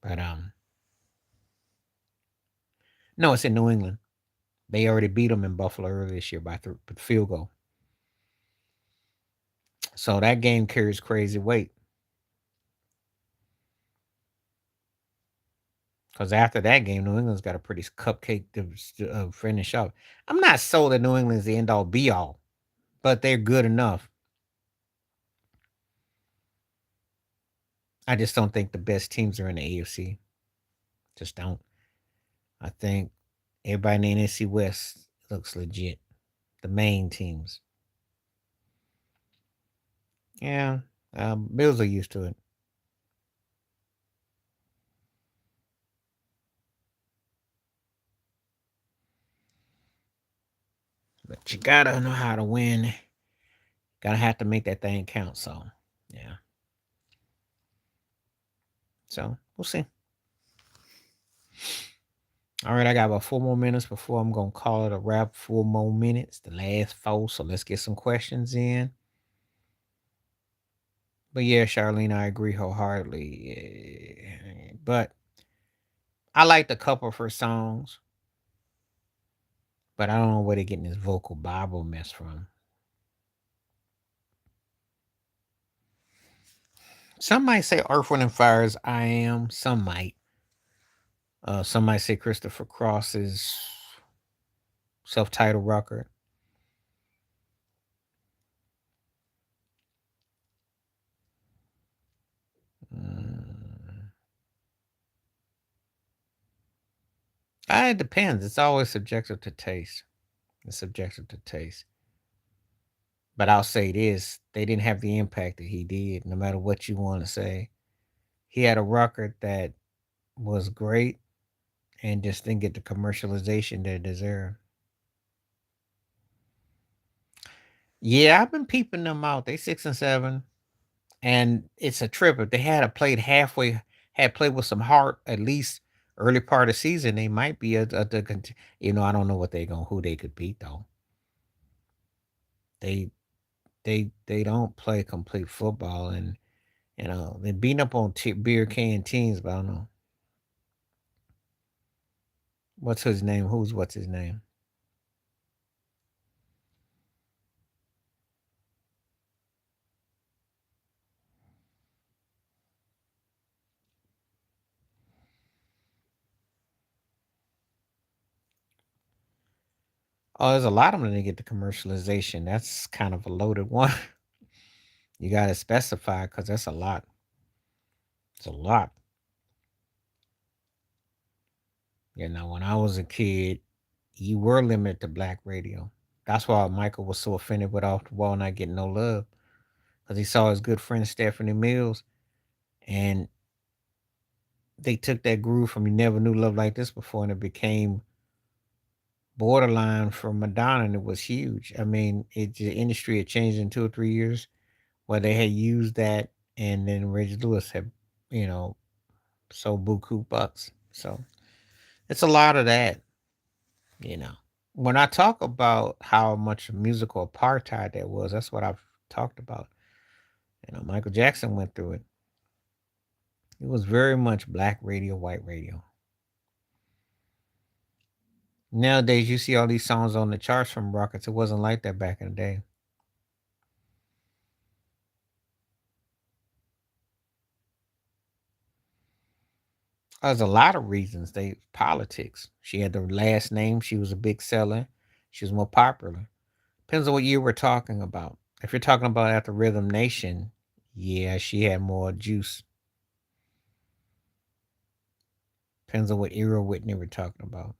But no, it's in New England. They already beat them in Buffalo earlier this year by field goal. So that game carries crazy weight. Because after that game, New England's got a pretty cupcake to finish up. I'm not sold that New England's the end all be all, but they're good enough. I just don't think the best teams are in the AFC. Just don't. I think everybody in the NFC West looks legit. The main teams. Yeah, Bills are used to it. But you gotta know how to win. Gotta have to make that thing count. So, yeah. So, we'll see. All right, I got about 4 more minutes before I'm going to call it a wrap. 4 more minutes, the last four. So, let's get some questions in. But yeah, Charlene, I agree wholeheartedly. But I liked a couple of her songs, but I don't know where they're getting this vocal Bible mess from. Some might say Earth, Wind, and Fire's I Am. Some might. Some might say Christopher Cross's self-titled record. Mm. It depends. It's always subjective to taste. It's subjective to taste. But I'll say this: they didn't have the impact that he did. No matter what you want to say, he had a record that was great and just didn't get the commercialization that it deserved. Yeah, I've been peeping them out. They 6 and 7, and it's a trip. If they had played with some heart at least early part of the season, they might be I don't know what they going who they could beat though. They they don't play complete football, and they're beating up on beer can teams, but I don't know what's his name. What's his name? Oh, there's a lot of them that get the commercialization. That's kind of a loaded one. You got to specify because that's a lot. It's a lot. When I was a kid, you were limited to black radio. That's why Michael was so offended with Off the Wall not getting no love because he saw his good friend Stephanie Mills, and they took that groove from "You Never Knew Love Like This Before" and it became borderline for Madonna, and it was huge. I mean, the industry had changed in 2 or 3 years where they had used that, and then Reggie Lewis had, you know, sold buku bucks. So it's a lot of that, you know. When I talk about how much musical apartheid there was, that's what I've talked about. Michael Jackson went through it. It was very much black radio, white radio. Nowadays, you see all these songs on the charts from Rockets. It wasn't like that back in the day. There's a lot of reasons. Politics. She had the last name. She was a big seller. She was more popular. Depends on what year we're talking about. If you're talking about after Rhythm Nation, yeah, she had more juice. Depends on what era Whitney we're talking about.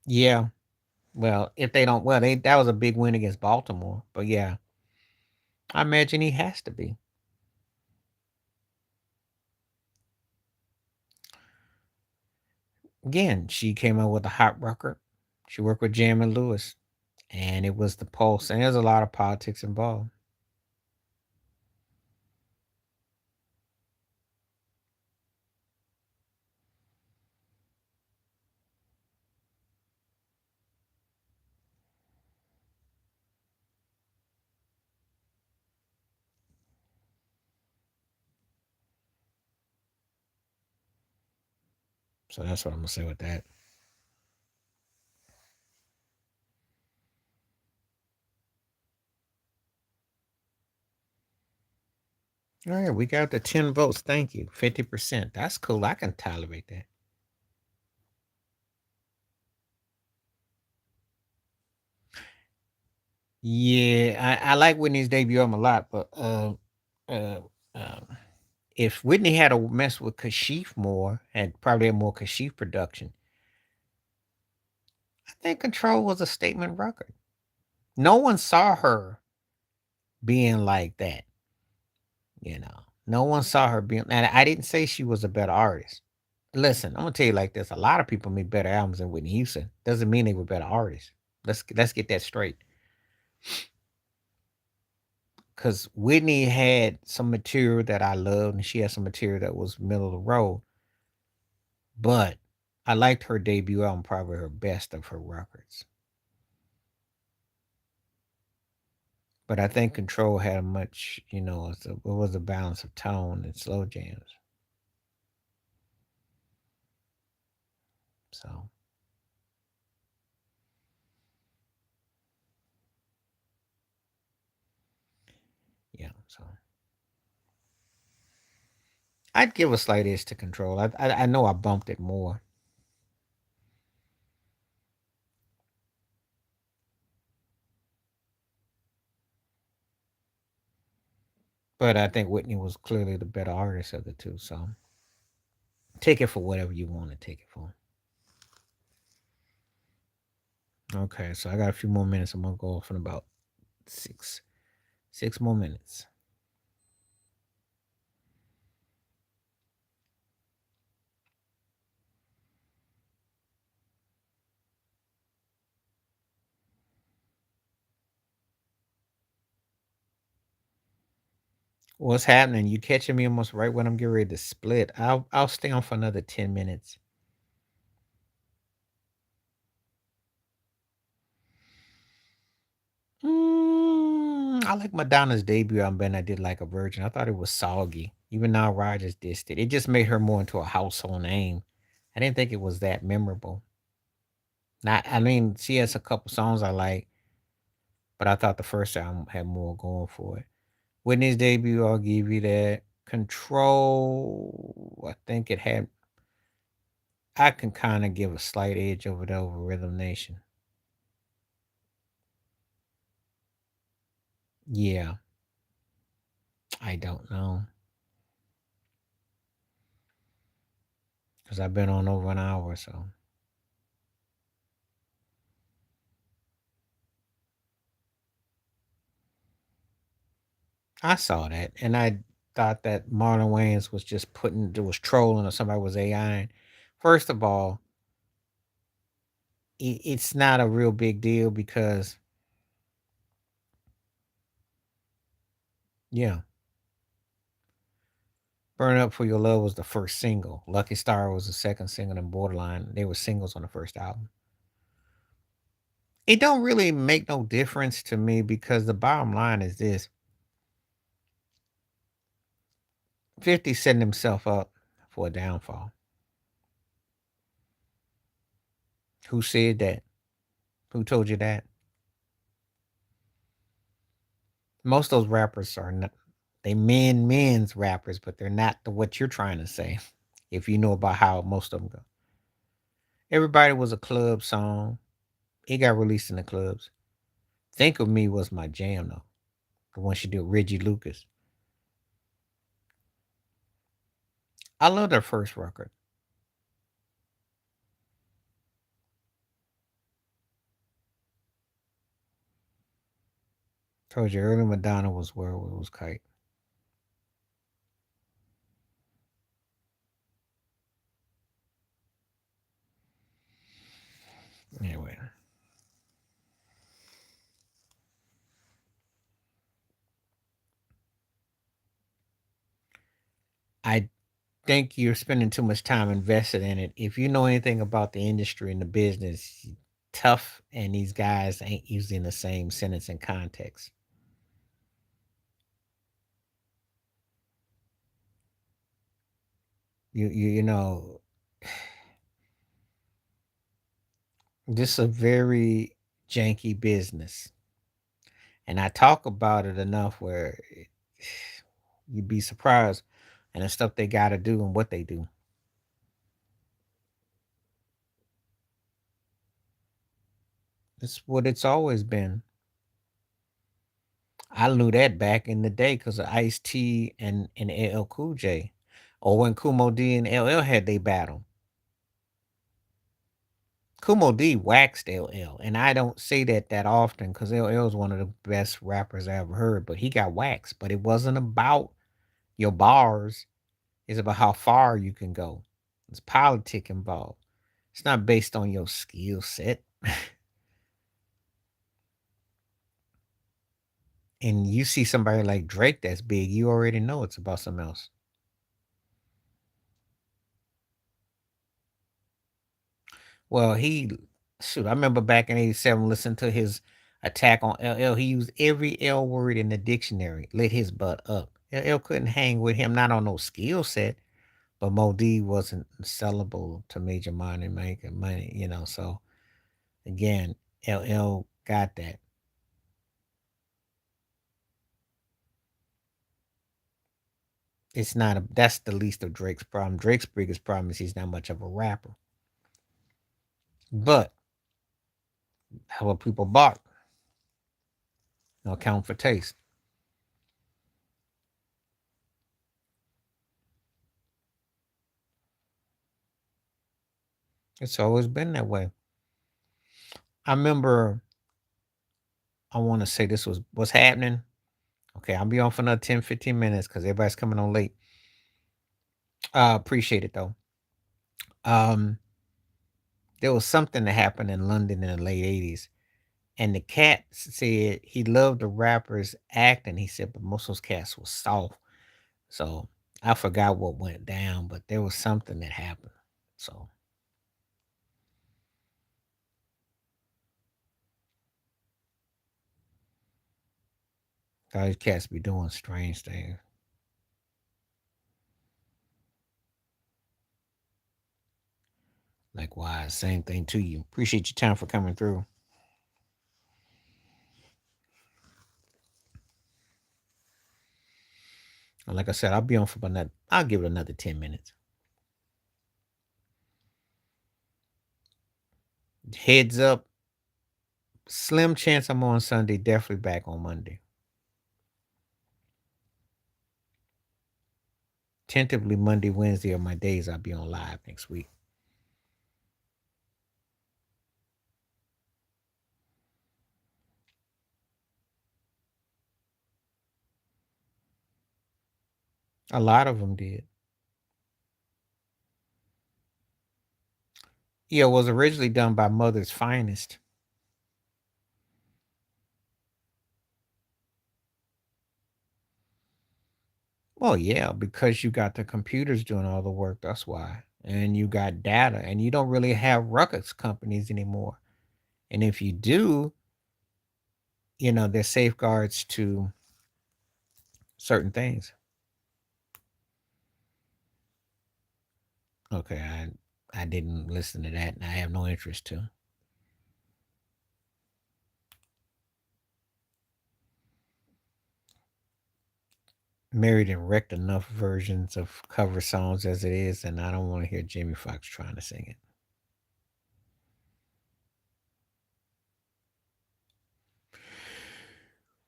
Yeah. Well, if they don't, well, they that was a big win against Baltimore. But yeah, I imagine he has to be. Again, she came out with a hot record. She worked with Jam and Lewis, and it was the Pulse. And there's a lot of politics involved. So that's what I'm gonna say with that. All right, we got the 10 votes. Thank you. 50%. That's cool. I can tolerate that. Yeah, I like Whitney's debut album a lot, but uh, um, if Whitney had a mess with Kashif more, and probably had more Kashif production, I think Control was a statement record. No one saw her being like that, you know. No one saw her being, and I didn't say she was a better artist. Listen, I'm gonna tell you like this: a lot of people made better albums than Whitney Houston. Doesn't mean they were better artists. Let's get that straight. Because Whitney had some material that I loved, and she had some material that was middle of the road. But I liked her debut album, probably her best of her records. But I think Control had a much, it was a balance of tone and slow jams. So yeah, so I'd give a slight edge to Control. I know I bumped it more, but I think Whitney was clearly the better artist of the two. So take it for whatever you want to take it for. Okay, so I got a few more minutes. I'm gonna go off in about six, 6 more minutes. What's happening? You catching me almost right when I'm getting ready to split. I'll stay on for another 10 minutes. I like Madonna's debut album better than I did like a Virgin. I thought it was soggy. Even now Rogers dissed it. It just made her more into a household name. I didn't think it was that memorable. Not I mean, she has a couple songs I like, but I thought the first album had more going for it. Whitney's debut, I'll give you that. Control, I think it had I can kind of give a slight edge over Rhythm Nation. Yeah, I don't know because I've been on over an hour, so I saw that, and I thought that Marlon Wayans was just was trolling or somebody was AI. First of all, it's not a real big deal because yeah, Burn Up For Your Love was the first single. Lucky Star was the second single, and Borderline, they were singles on the first album. It don't really make no difference to me because the bottom line is this: 50 setting himself up for a downfall. Who said that? Who told you that? Most of those rappers are not, they men's rappers, but they're not what you're trying to say. If you know about how most of them go. Everybody was a club song. It got released in the clubs. Think of Me was my jam though. The one she did with Reggie Lucas. I love their first record. Told you early Madonna was where it was kite. Anyway, I think you're spending too much time invested in it. If you know anything about the industry and the business, tough and these guys ain't using the same sentence and context. You know, this is a very janky business. And I talk about it enough where you'd be surprised and the stuff they gotta do and what they do. It's what it's always been. I knew that back in the day because of Ice T and LL Cool J. Or when Kumo D and LL had they battle. Kumo D waxed LL, and I don't say that often because LL is one of the best rappers I ever heard. But he got waxed. But it wasn't about your bars; it's about how far you can go. There's politic involved. It's not based on your skill set. And you see somebody like Drake that's big, you already know it's about something else. Well, shoot, I remember back in '87 listening to his attack on LL. He used every L word in the dictionary, lit his butt up. LL couldn't hang with him, not on no skill set, but Mo D wasn't sellable to major money making money, So again, LL got that. It's not that's the least of Drake's problem. Drake's biggest problem is he's not much of a rapper. But how people bark, no count for taste. It's always been that way. I remember I want to say this was what's happening. Okay, I'll be on for another 10, 15 minutes because everybody's coming on late. Appreciate it though. Um, there was something that happened in London in the late 80s. And the cat said he loved the rappers acting. He said, but most of those cats was soft. So I forgot what went down, but there was something that happened. So all these cats be doing strange things. Likewise, same thing to you. Appreciate your time for coming through. And like I said, I'll be on for another. I'll give it another 10 minutes. Heads up, slim chance I'm on Sunday. Definitely back on Monday. Tentatively Monday, Wednesday are my days. I'll be on live next week. A lot of them did. Yeah, it was originally done by Mother's Finest. Well, yeah, because you got the computers doing all the work. That's why. And you got data, and you don't really have records companies anymore. And if you do, there's safeguards to certain things. Okay, I didn't listen to that, and I have no interest to. Married and wrecked enough versions of cover songs as it is, and I don't want to hear Jamie Foxx trying to sing it.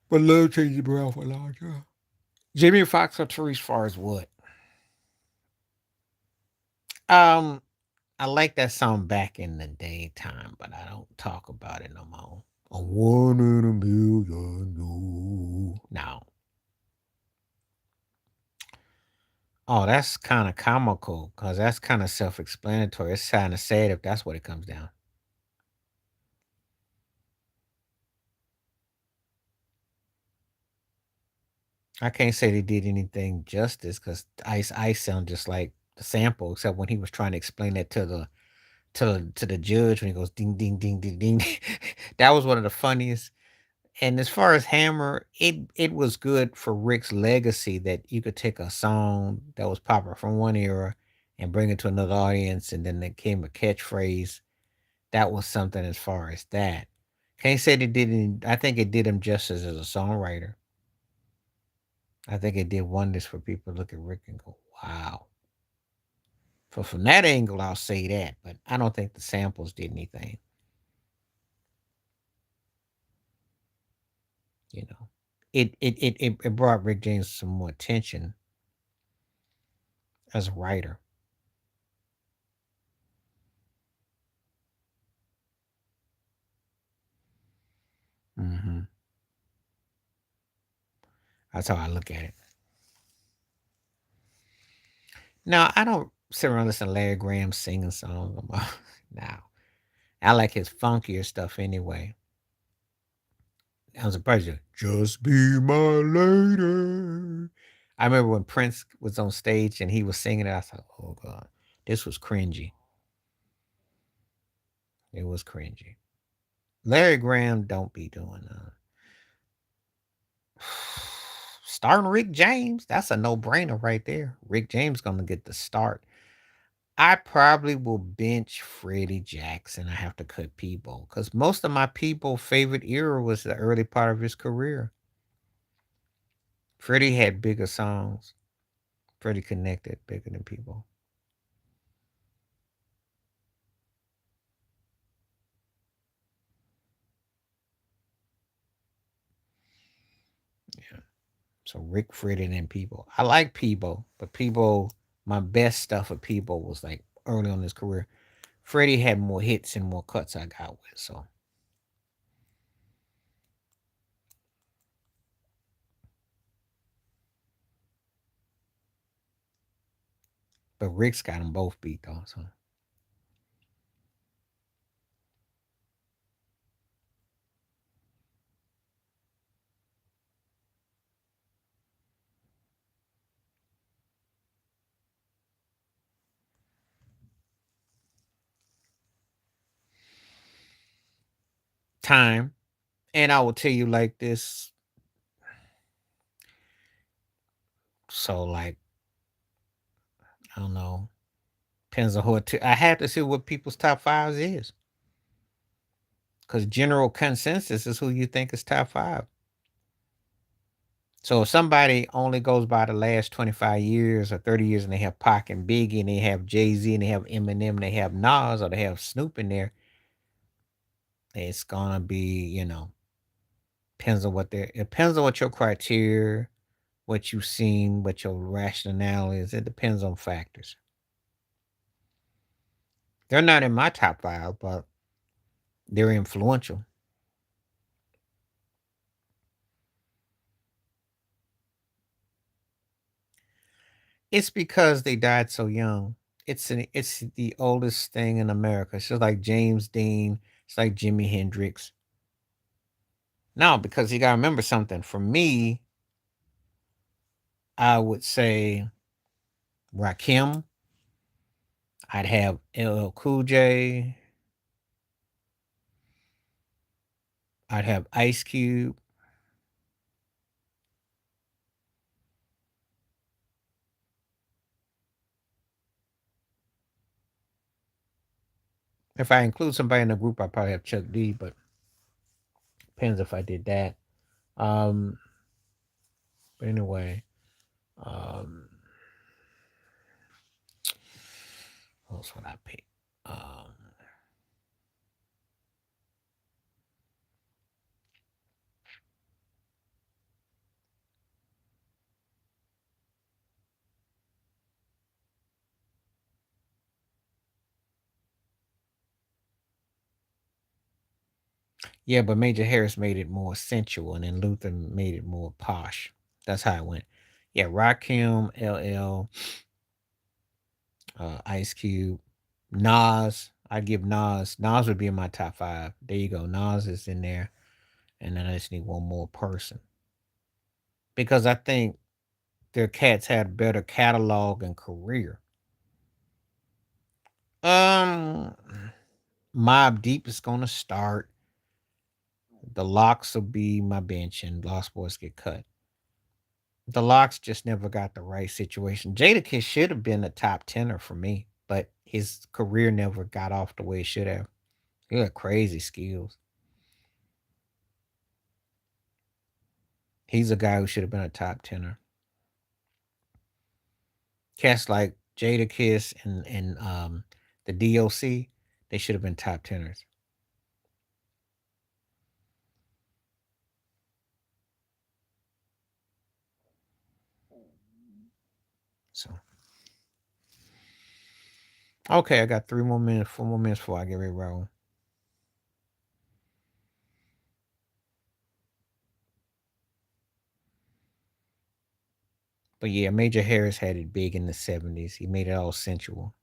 But love changes around for a long time. Jamie Foxx or Therese far as what? Um, I like that song back in the daytime, but I don't talk about it no more. A one in a million, no. No. Oh, that's kind of comical because that's kind of self explanatory. It's kind of sad if that's what it comes down. I can't say they did anything justice because Ice Ice sound just like the sample, except when he was trying to explain that to the judge when he goes ding ding ding ding ding. That was one of the funniest. And as far as Hammer, it was good for Rick's legacy that you could take a song that was popular from one era and bring it to another audience, and then there came a catchphrase. That was something as far as that. Can't say they didn't. I think it did him justice as a songwriter. I think it did wonders for people to look at Rick and go, "Wow." So from that angle, I'll say that, but I don't think the samples did anything. You know, it brought Rick James some more attention as a writer. Hmm. That's how I look at it. Now, I don't sit around listen to Larry Graham singing songs no more. Now, I like his funkier stuff anyway. I'm surprised you. Just be my lady. I remember when Prince was on stage and he was singing it. I thought, oh god, this was cringy. It was cringy. Larry Graham don't be doing starting Rick James. That's a no brainer right there. Rick James gonna get the start. I probably will bench Freddie Jackson. I have to cut Peebo because most of my people favorite era was the early part of his career. Freddie had bigger songs. Freddie connected bigger than people. Yeah. So Rick, Freddie, and Peebo. I like Peebo, but Peebo, my best stuff of Peebo was like early on in his career. Freddie had more hits and more cuts I got with. So, but Rick's got them both beat though. So time, and I will tell you like this. So like I don't know. Depends on who. I have to see what people's top fives is because general consensus is who you think is top five. So if somebody only goes by the last 25 years or 30 years and they have Pac and Biggie and they have Jay Z and they have Eminem and they have Nas or they have Snoop in there, it's gonna be, depends on what it depends on what your criteria, what you've seen, what your rationale is. It depends on factors. They're not in my top five, but they're influential. It's because they died so young. It's the oldest thing in America. It's just like James Dean. It's like Jimi Hendrix. No, because you gotta remember something. For me, I would say Rakim. I'd have LL Cool J. I'd have Ice Cube. If I include somebody in the group, I'd probably have Chuck D, but depends if I did that. Um, but anyway, um, what else would I pick? Um, yeah, but Major Harris made it more sensual, and then Luther made it more posh. That's how it went. Yeah, Rakim, LL, Ice Cube, Nas. I'd give Nas. Nas would be in my top five. There you go. Nas is in there, and then I just need one more person because I think their cats had better catalog and career. Um, Mob Deep is gonna start. The Locks will be my bench, and Lost Boys get cut. The Locks just never got the right situation. Jadakiss should have been a top tenor for me, but his career never got off the way it should have. He had crazy skills. He's a guy who should have been a top tenor. Cats like Jadakiss and the DOC, they should have been top tenors. So okay, I got 3 more minutes, 4 more minutes before I get ready to roll. But yeah, Major Harris had it big in the 70s. He made it all sensual.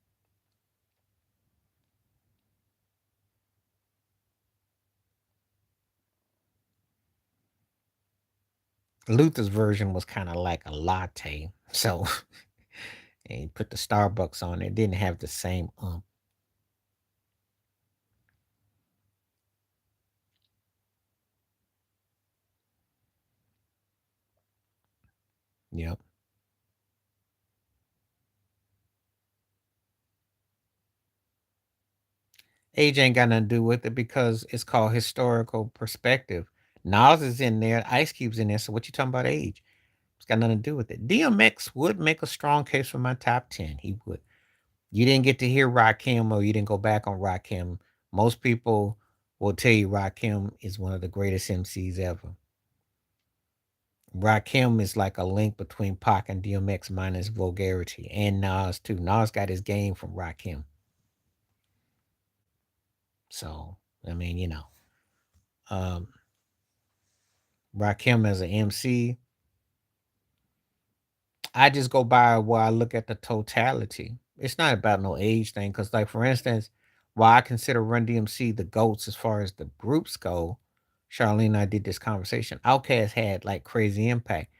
Luther's version was kind of like a latte. So and he put the Starbucks on it. Didn't have the same Yep. Age ain't got nothing to do with it because it's called historical perspective. Nas is in there, Ice Cube's in there. So what you talking about age? It's got nothing to do with it. DMX would make a strong case for my top 10. He would. You didn't get to hear Rakim or you didn't go back on Rakim. Most people will tell you Rakim is one of the greatest MCs ever. Rakim is like a link between Pac and DMX minus vulgarity and Nas too. Nas got his game from Rakim. So, I mean, um, Rakim as an MC, I just go by where I look at the totality. It's not about no age thing. Cause like for instance, while I consider Run DMC the GOATs as far as the groups go, Charlene and I did this conversation. Outkast had like crazy impact.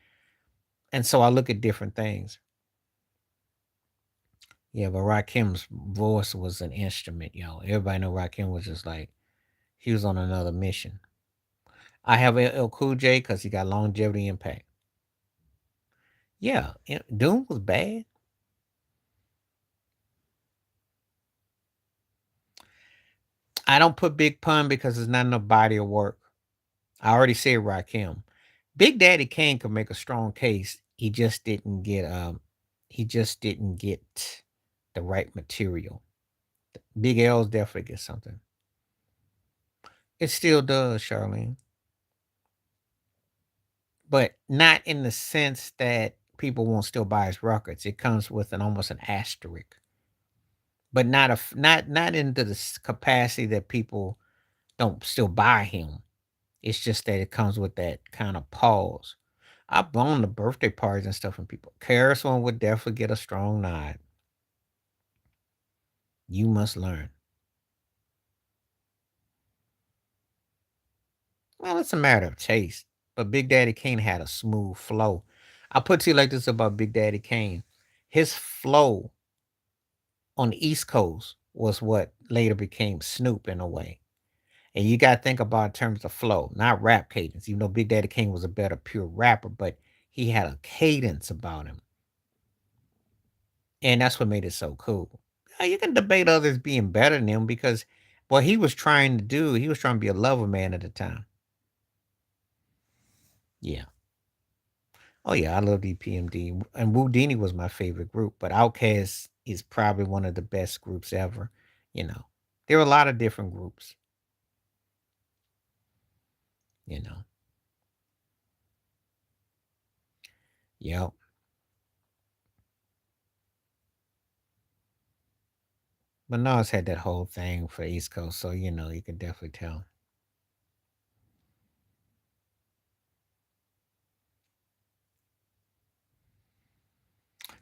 And so I look at different things. Yeah, but Rakim's voice was an instrument, yo. Everybody know Rakim was just like he was on another mission. I have LL Cool J because he got longevity impact. Yeah, Doom was bad. I don't put Big Pun because it's not enough body of work. I already said Rakim. Big Daddy Kane could make a strong case. He just didn't get the right material. Big L's definitely get something. It still does, Charlene. But not in the sense that people won't still buy his records. It comes with an almost an asterisk. But not into the capacity that people don't still buy him. It's just that it comes with that kind of pause. I've blown the birthday parties and stuff and people. Karis one would definitely get a strong nod. You must learn. Well, it's a matter of taste. But Big Daddy Kane had a smooth flow. I'll put to you like this about Big Daddy Kane. His flow on the East Coast was what later became Snoop in a way. And you got to think about in terms of flow, not rap cadence. Even though Big Daddy Kane was a better pure rapper, but he had a cadence about him. And that's what made it so cool. You can debate others being better than him because what he was trying to do, he was trying to be a lover man at the time. Yeah. Oh yeah, I love EPMD. And Whodini was my favorite group, but Outkast is probably one of the best groups ever. You know, there were a lot of different groups. You know, yep. But Nas had that whole thing for East Coast, so you could definitely tell.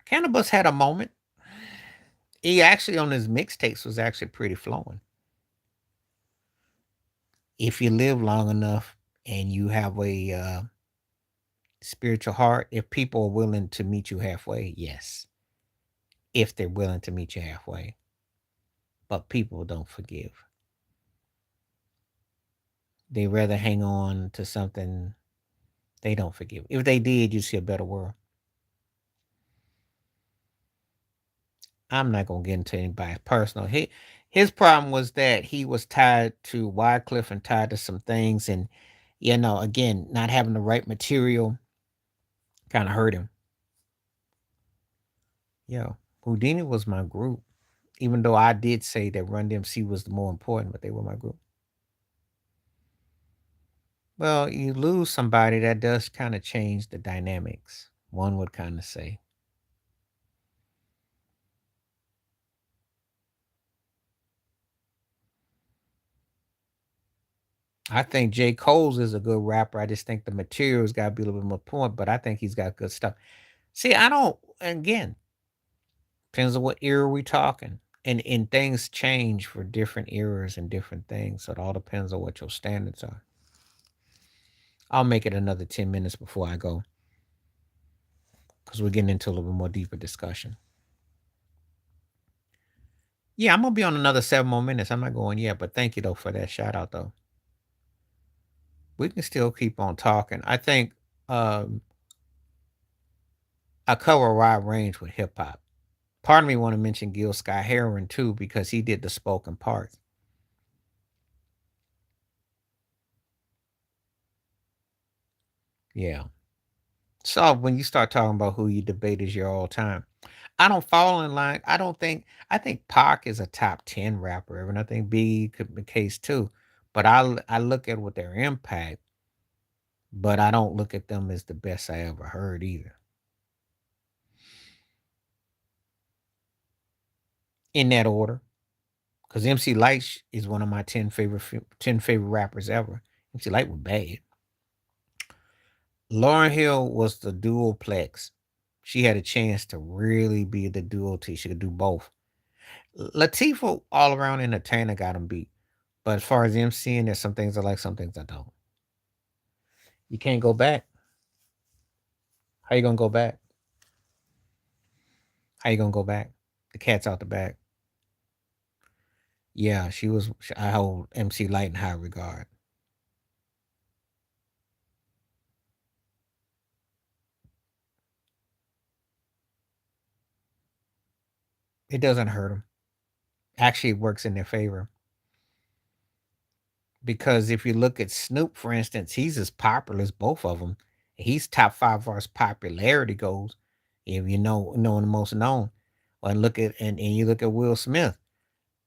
Cannabis had a moment. He actually on his mixtapes was actually pretty flowing. If you live long enough and you have a spiritual heart, if people are willing to meet you halfway, yes. If they're willing to meet you halfway. But people don't forgive. They rather hang on to something they don't forgive. If they did, you see a better world. I'm not gonna get into anybody's personal. His problem was that he was tied to Wycliffe and tied to some things, and again, not having the right material kind of hurt him. Yeah, Houdini was my group, even though I did say that Run DMC was the more important, but they were my group. Well, you lose somebody that does kind of change the dynamics. One would kind of say. I think J. Cole's is a good rapper. I just think the material's got to be a little bit more point, but I think he's got good stuff. See, I don't. Again, depends on what era we talking, and things change for different eras and different things. So it all depends on what your standards are. I'll make it another 10 minutes before I go because we're getting into a little bit more deeper discussion. Yeah, I'm gonna be on another 7 more minutes. I'm not going yet, but thank you though for that shout out though. We can still keep on talking. I think um, I cover a wide range with hip hop. Part of me want to mention Gil Scott Heron too because he did the spoken parts. Yeah. So when you start talking about who you debate is your all time, I don't fall in line. I think Pac is a top 10 rapper ever, and I think Biggie could be the case too. But I look at what their impact, but I don't look at them as the best I ever heard either. In that order. Because MC Light is one of my 10 favorite rappers ever. MC Light was bad. Lauren Hill was the dual plex. She had a chance to really be the dual T. She could do both. Latifah all around entertainer got him beat. But as far as MCing, there's some things I like, some things I don't. You can't go back. How you gonna go back? How you gonna go back? The cat's out the bag. Yeah, she was. I hold MC Light in high regard. It doesn't hurt them. Actually, it works in their favor because if you look at Snoop, for instance, he's as popular as both of them. He's top five as far as popularity goes. If you know the most known, and you look at Will Smith,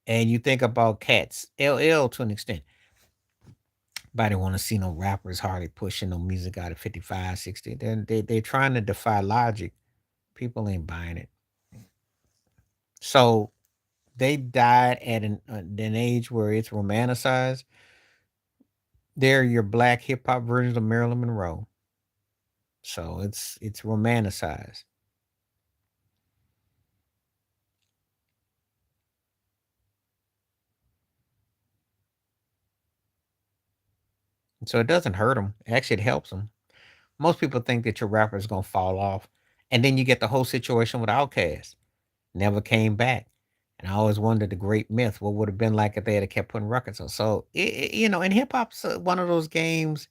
and you think about cats, LL to an extent. Nobody want to see no rappers hardly pushing no music out of 55, 60. They're trying to defy logic. People ain't buying it. So they died at an age where it's romanticized. They're your black hip hop versions of Marilyn Monroe. So it's romanticized. So it doesn't hurt them. Actually, it helps them. Most people think that your rapper is gonna fall off, and then you get the whole situation with Outkast. Never came back. And I always wondered the great myth: what would have been like if they had kept putting records on? So, and hip hop's one of those games.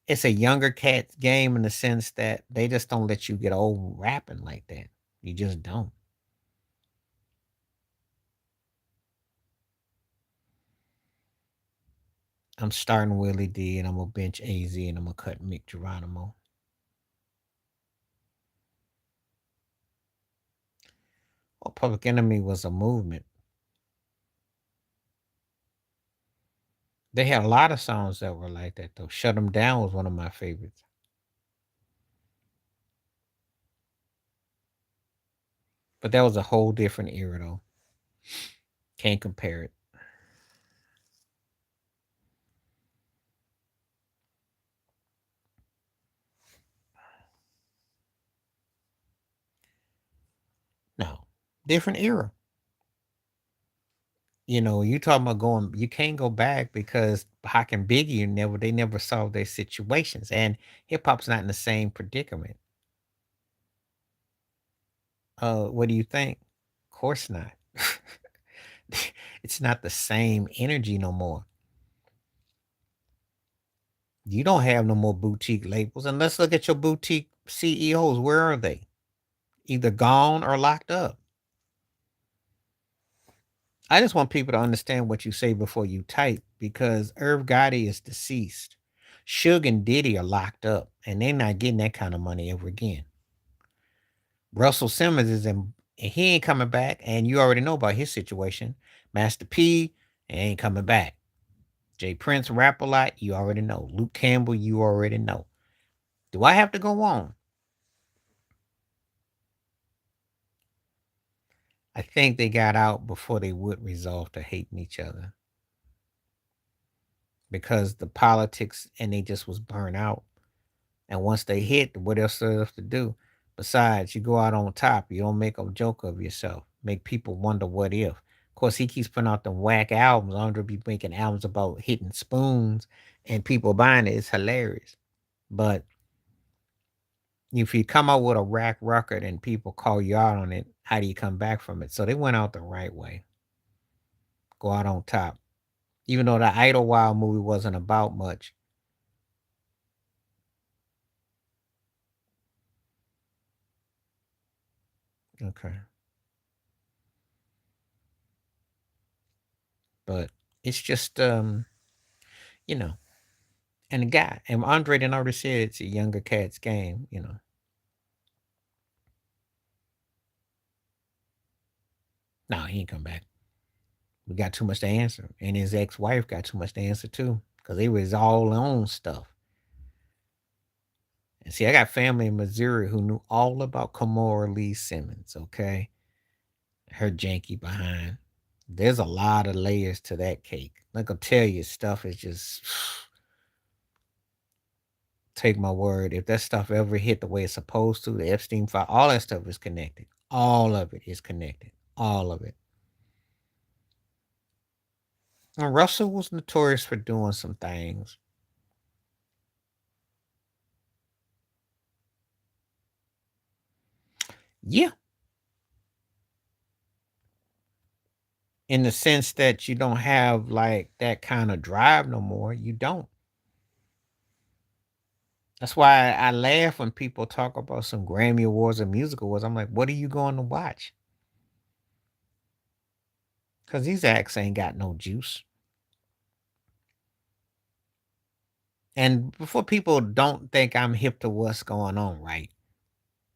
It's a younger cat game in the sense that they just don't let you get old rapping like that. You just don't. I'm starting Willie D, and I'm gonna bench AZ, and I'm gonna cut Mick Geronimo. Well, Public Enemy was a movement. They had a lot of songs that were like that though. Shut 'Em Down was one of my favorites. But that was a whole different era though. Can't compare it. No. Different era. You talking about going, you can't go back because Pac and Biggie they never solved their situations. And hip hop's not in the same predicament. What do you think? Of course not. It's not the same energy no more. You don't have no more boutique labels. And let's look at your boutique CEOs. Where are they? Either gone or locked up. I just want people to understand what you say before you type because Irv Gotti is deceased. Suge and Diddy are locked up and they're not getting that kind of money ever again. Russell Simmons is in, and he ain't coming back, and you already know about his situation. Master P ain't coming back. Jay Prince rap a lot, you already know. Luke Campbell, you already know. Do I have to go on? I think they got out before they would resolve to hating each other because the politics and they just was burnt out. And once they hit, what else is there to do? Besides, you go out on top. You don't make a joke of yourself. Make people wonder what if. Of course, he keeps putting out them whack albums. Andre be making albums about hitting spoons and people buying it. It's hilarious. But if you come out with a rack record and people call you out on it, how do you come back from it? So they went out the right way. Go out on top. Even though the Idlewild movie wasn't about much. Okay. But it's just you know, and the guy and Andre done already said it's a younger cat's game. No, he ain't come back. We got too much to answer. And his ex-wife got too much to answer too. Cause they was all on stuff. And see, I got family in Missouri who knew all about Kamora Lee Simmons, okay? Her janky behind. There's a lot of layers to that cake. Like I'll tell you, stuff is just take my word. If that stuff ever hit the way it's supposed to, the Epstein file, all that stuff is connected. All of it is connected. All of it. And Russell was notorious for doing some things. Yeah. In the sense that you don't have like that kind of drive no more. You don't. That's why I laugh when people talk about some Grammy Awards or music awards. I'm like, what are you going to watch? Because these acts ain't got no juice. And before people don't think I'm hip to what's going on, right?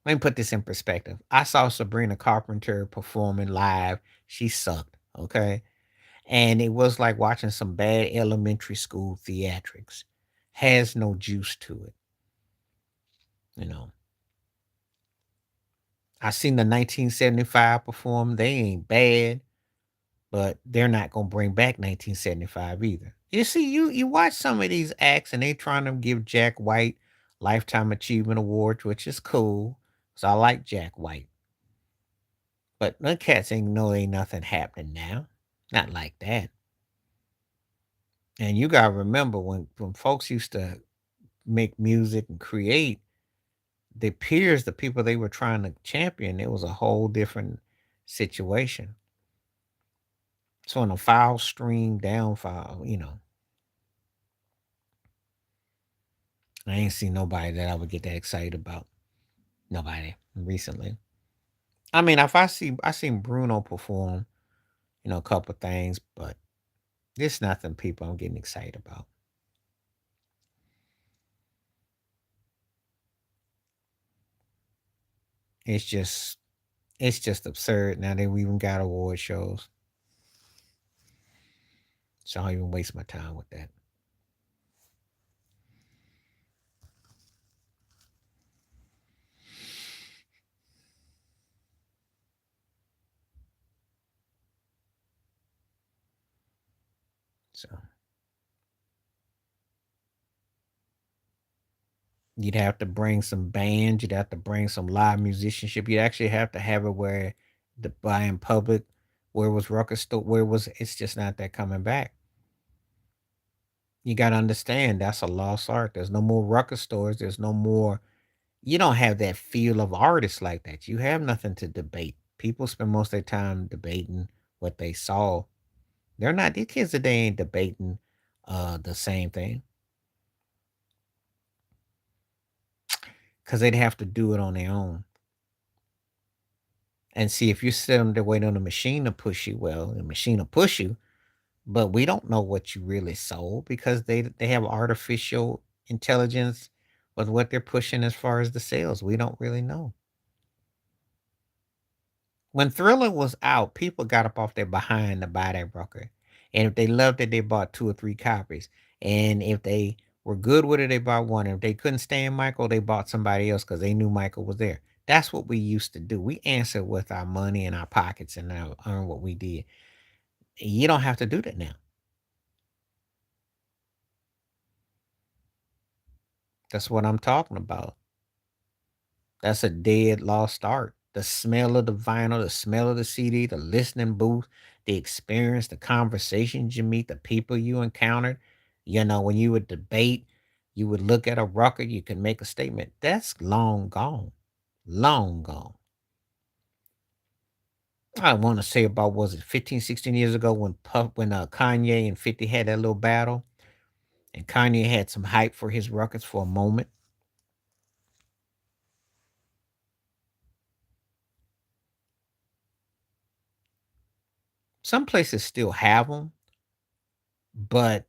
Let me put this in perspective. I saw Sabrina Carpenter performing live. She sucked, okay? And it was like watching some bad elementary school theatrics. Has no juice to it, you know. I seen the 1975 perform. They ain't bad, but they're not gonna bring back 1975 either. You see, you watch some of these acts and they trying to give Jack White Lifetime Achievement Awards, which is cool. So I like Jack White. But the cats ain't nothing happening now. Not like that. And you gotta remember when folks used to make music and create, the peers, the people they were trying to champion, it was a whole different situation. So on a file stream down file, I ain't seen nobody that I would get that excited about. Nobody recently. I mean, if I seen Bruno perform, a couple things, but there's nothing people I'm getting excited about. It's just it's just absurd now that we even got award shows. So I don't even waste my time with that. So you'd have to bring some bands, you'd have to bring some live musicianship. You'd actually have to have it where the buy in public, where was Rucker store, where was it's just not that coming back. You gotta understand that's a lost art. There's no more Rucker stores. There's no more. You don't have that feel of artists like that. You have nothing to debate. People spend most of their time debating what they saw. They're not these kids today ain't debating the same thing because they'd have to do it on their own. And see if you sit them to wait on the machine to push you, well, the machine will push you, but we don't know what you really sold because they have artificial intelligence with what they're pushing as far as the sales. We don't really know. When Thriller was out, people got up off their behind to buy that record. And if they loved it, they bought 2 or 3 copies. And if they were good with it, they bought one. If they couldn't stand Michael, they bought somebody else because they knew Michael was there. That's what we used to do. We answered with our money in our pockets and earn what we did. You don't have to do that now. That's what I'm talking about. That's a dead lost art. The smell of the vinyl, the smell of the CD, the listening booth, the experience, the conversations you meet, the people you encountered. When you would debate, you would look at a record, you can make a statement. That's long gone. Long gone. I want to say about was it 15, 16 years ago when Kanye and 50 had that little battle and Kanye had some hype for his records for a moment. Some places still have them, but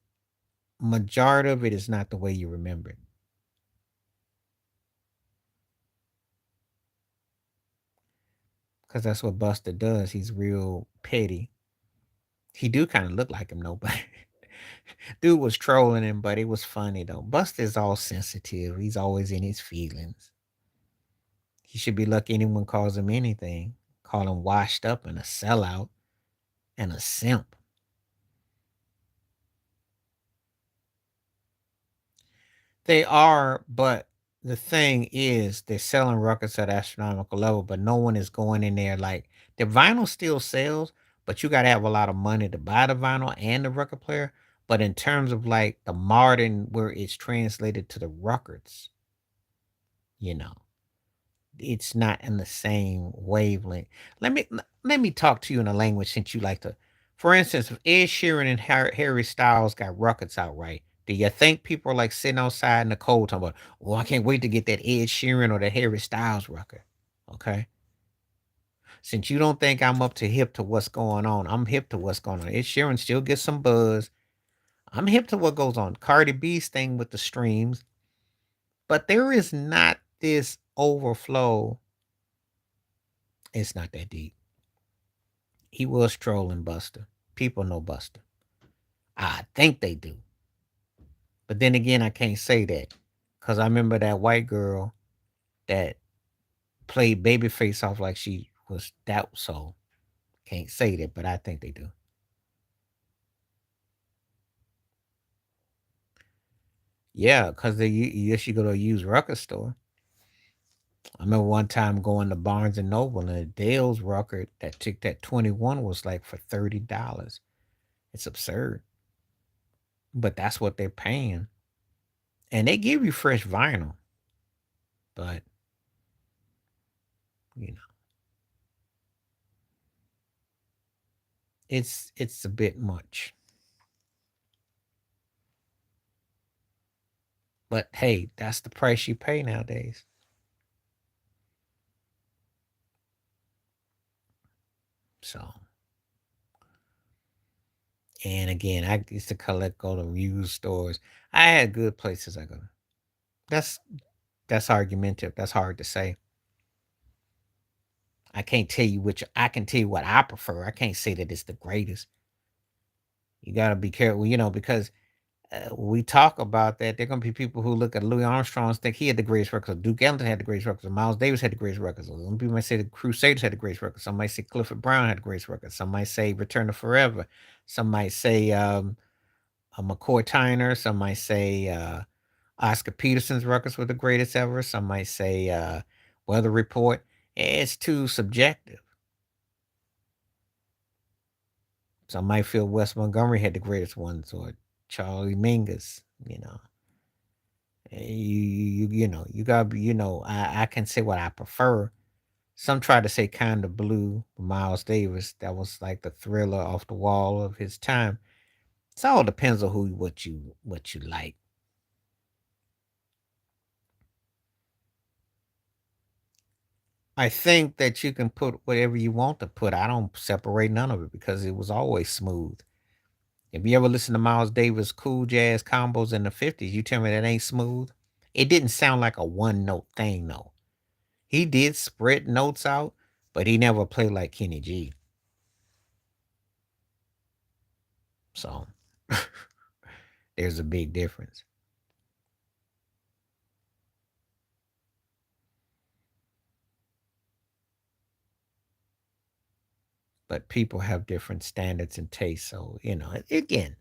majority of it is not the way you remember it. Because that's what Buster does. He's real petty. He do kind of look like him though, but dude was trolling him, but it was funny though. Buster's all sensitive. He's always in his feelings. He should be lucky anyone calls him anything. Call him washed up and a sellout and a simp. They are, but the thing is, they're selling records at astronomical level, but no one is going in there like the vinyl still sells, but you got to have a lot of money to buy the vinyl and the record player. But in terms of like the modern, where it's translated to the records, you know, it's not in the same wavelength. Let me talk to you in a language since you like to. For instance, if Ed Sheeran and Harry Styles got records out, right? Do you think people are like sitting outside in the cold talking about, "Oh, I can't wait to get that Ed Sheeran or that Harry Styles record"? Okay, since you don't think I'm up to hip to what's going on, I'm hip to what's going on. Ed Sheeran still gets some buzz. I'm hip to what goes on. Cardi B's thing with the streams, but there is not this overflow. It's not that deep. He was trolling Buster. People know Buster. I think they do. But then again, I can't say that. Because I remember that white girl that played Babyface off like she was that. So can't say that, but I think they do. Yeah, because yes, you go to a used record store. I remember one time going to Barnes and Noble and a Dale's record that took that 21 was like for $30. It's absurd. But that's what they're paying. and they give you fresh vinyl, but you know, it's a bit much. But hey, that's the price you pay nowadays. So, and again, I used to collect go to used stores. I had good places I go. That's that's argumentative. That's hard to say. I can't tell you which. I can tell you what I prefer. I can't say that it's the greatest. You got to be careful, because we talk about that. There are gonna be people who look at Louis Armstrong and think he had the greatest records. Duke Ellington had the greatest records. Miles Davis had the greatest records. Some people might say the Crusaders had the greatest records. Some might say Clifford Brown had the greatest records. Some might say Return to Forever. Some might say McCoy Tyner. Some might say Oscar Peterson's records were the greatest ever. Some might say Weather Report. It's too subjective. Some might feel Wes Montgomery had the greatest ones, or Charlie Mingus. You gotta be. I can say what I prefer. Some try to say kind of blue, Miles Davis. That was like the thriller off the wall of his time. It all depends on what you like. I think that you can put whatever you want to put. I don't separate none of it because it was always smooth. If you ever listen to Miles Davis cool jazz combos in the 50s, you tell me that ain't smooth. It didn't sound like a one note thing though. He did spread notes out, but he never played like Kenny G. So there's a big difference. But people have different standards and tastes. So, again,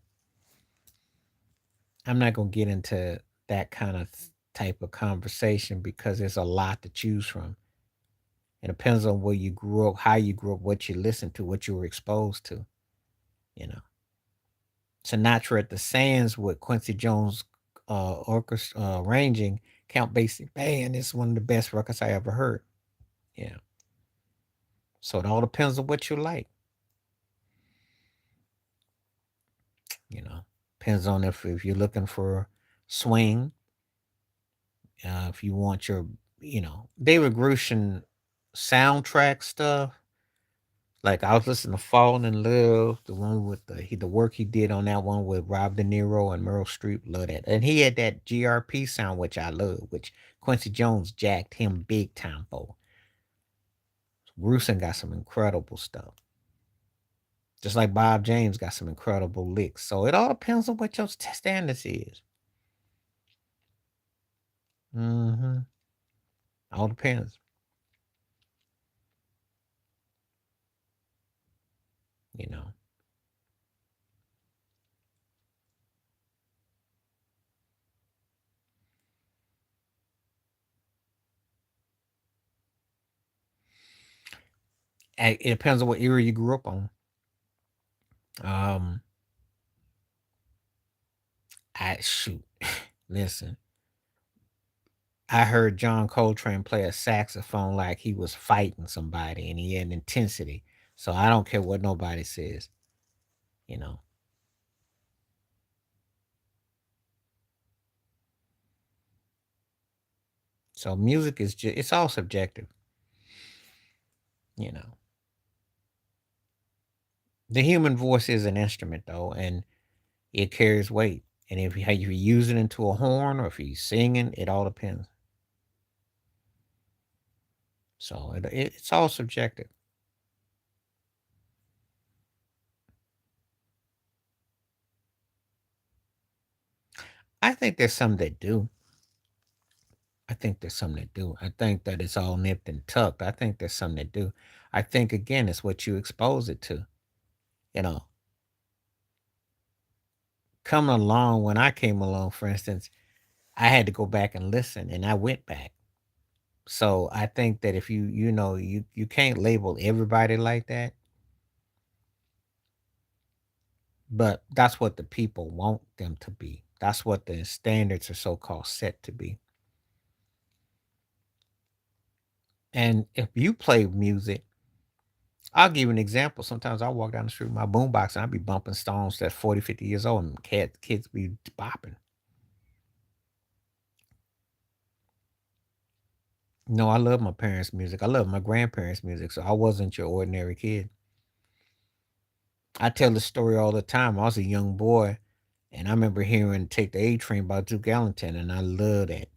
I'm not going to get into that kind of type of conversation because there's a lot to choose from. It depends on where you grew up, how you grew up, what you listened to, what you were exposed to. You know, Sinatra at the Sands with Quincy Jones orchestra arranging Count Basie Band is one of the best records I ever heard. Yeah. So it all depends on what you like. Depends on if you're looking for swing, if you want your, David Grushin soundtrack stuff. Like I was listening to Falling in Love, the one with the work he did on that one with Rob De Niro and Meryl Streep. Love that, and he had that GRP sound, which I love, which Quincy Jones jacked him big time for. Grusin got some incredible stuff, just like Bob James got some incredible licks. So it all depends on what your standards is. Mm-hmm. All depends. You know, it depends on what era you grew up on. Um, I shoot. Listen, I heard John Coltrane play a saxophone like he was fighting somebody, and he had intensity. So I don't care what nobody says. You know. So music is just it's all subjective. You know. The human voice is an instrument though, and it carries weight. And if how you use it into a horn or if you're singing, it all depends. So it's all subjective. I think there's some that do. I think there's some that do. I think that it's all nipped and tucked. I think there's some that do. I think again, it's what you expose it to. You know, coming along when I came along, for instance, I had to go back and listen, and I went back. So I think that if you can't label everybody like that, but that's what the people want them to be. That's what the standards are so called set to be. And if you play music, I'll give you an example. Sometimes I walk down the street with my boombox and I'll be bumping songs that's 40, 50 years old and kids be bopping. No, I love my parents' music. I love my grandparents' music. So I wasn't your ordinary kid. I tell the story all the time. I was a young boy and I remember hearing Take the A Train by Duke Ellington and I loved that.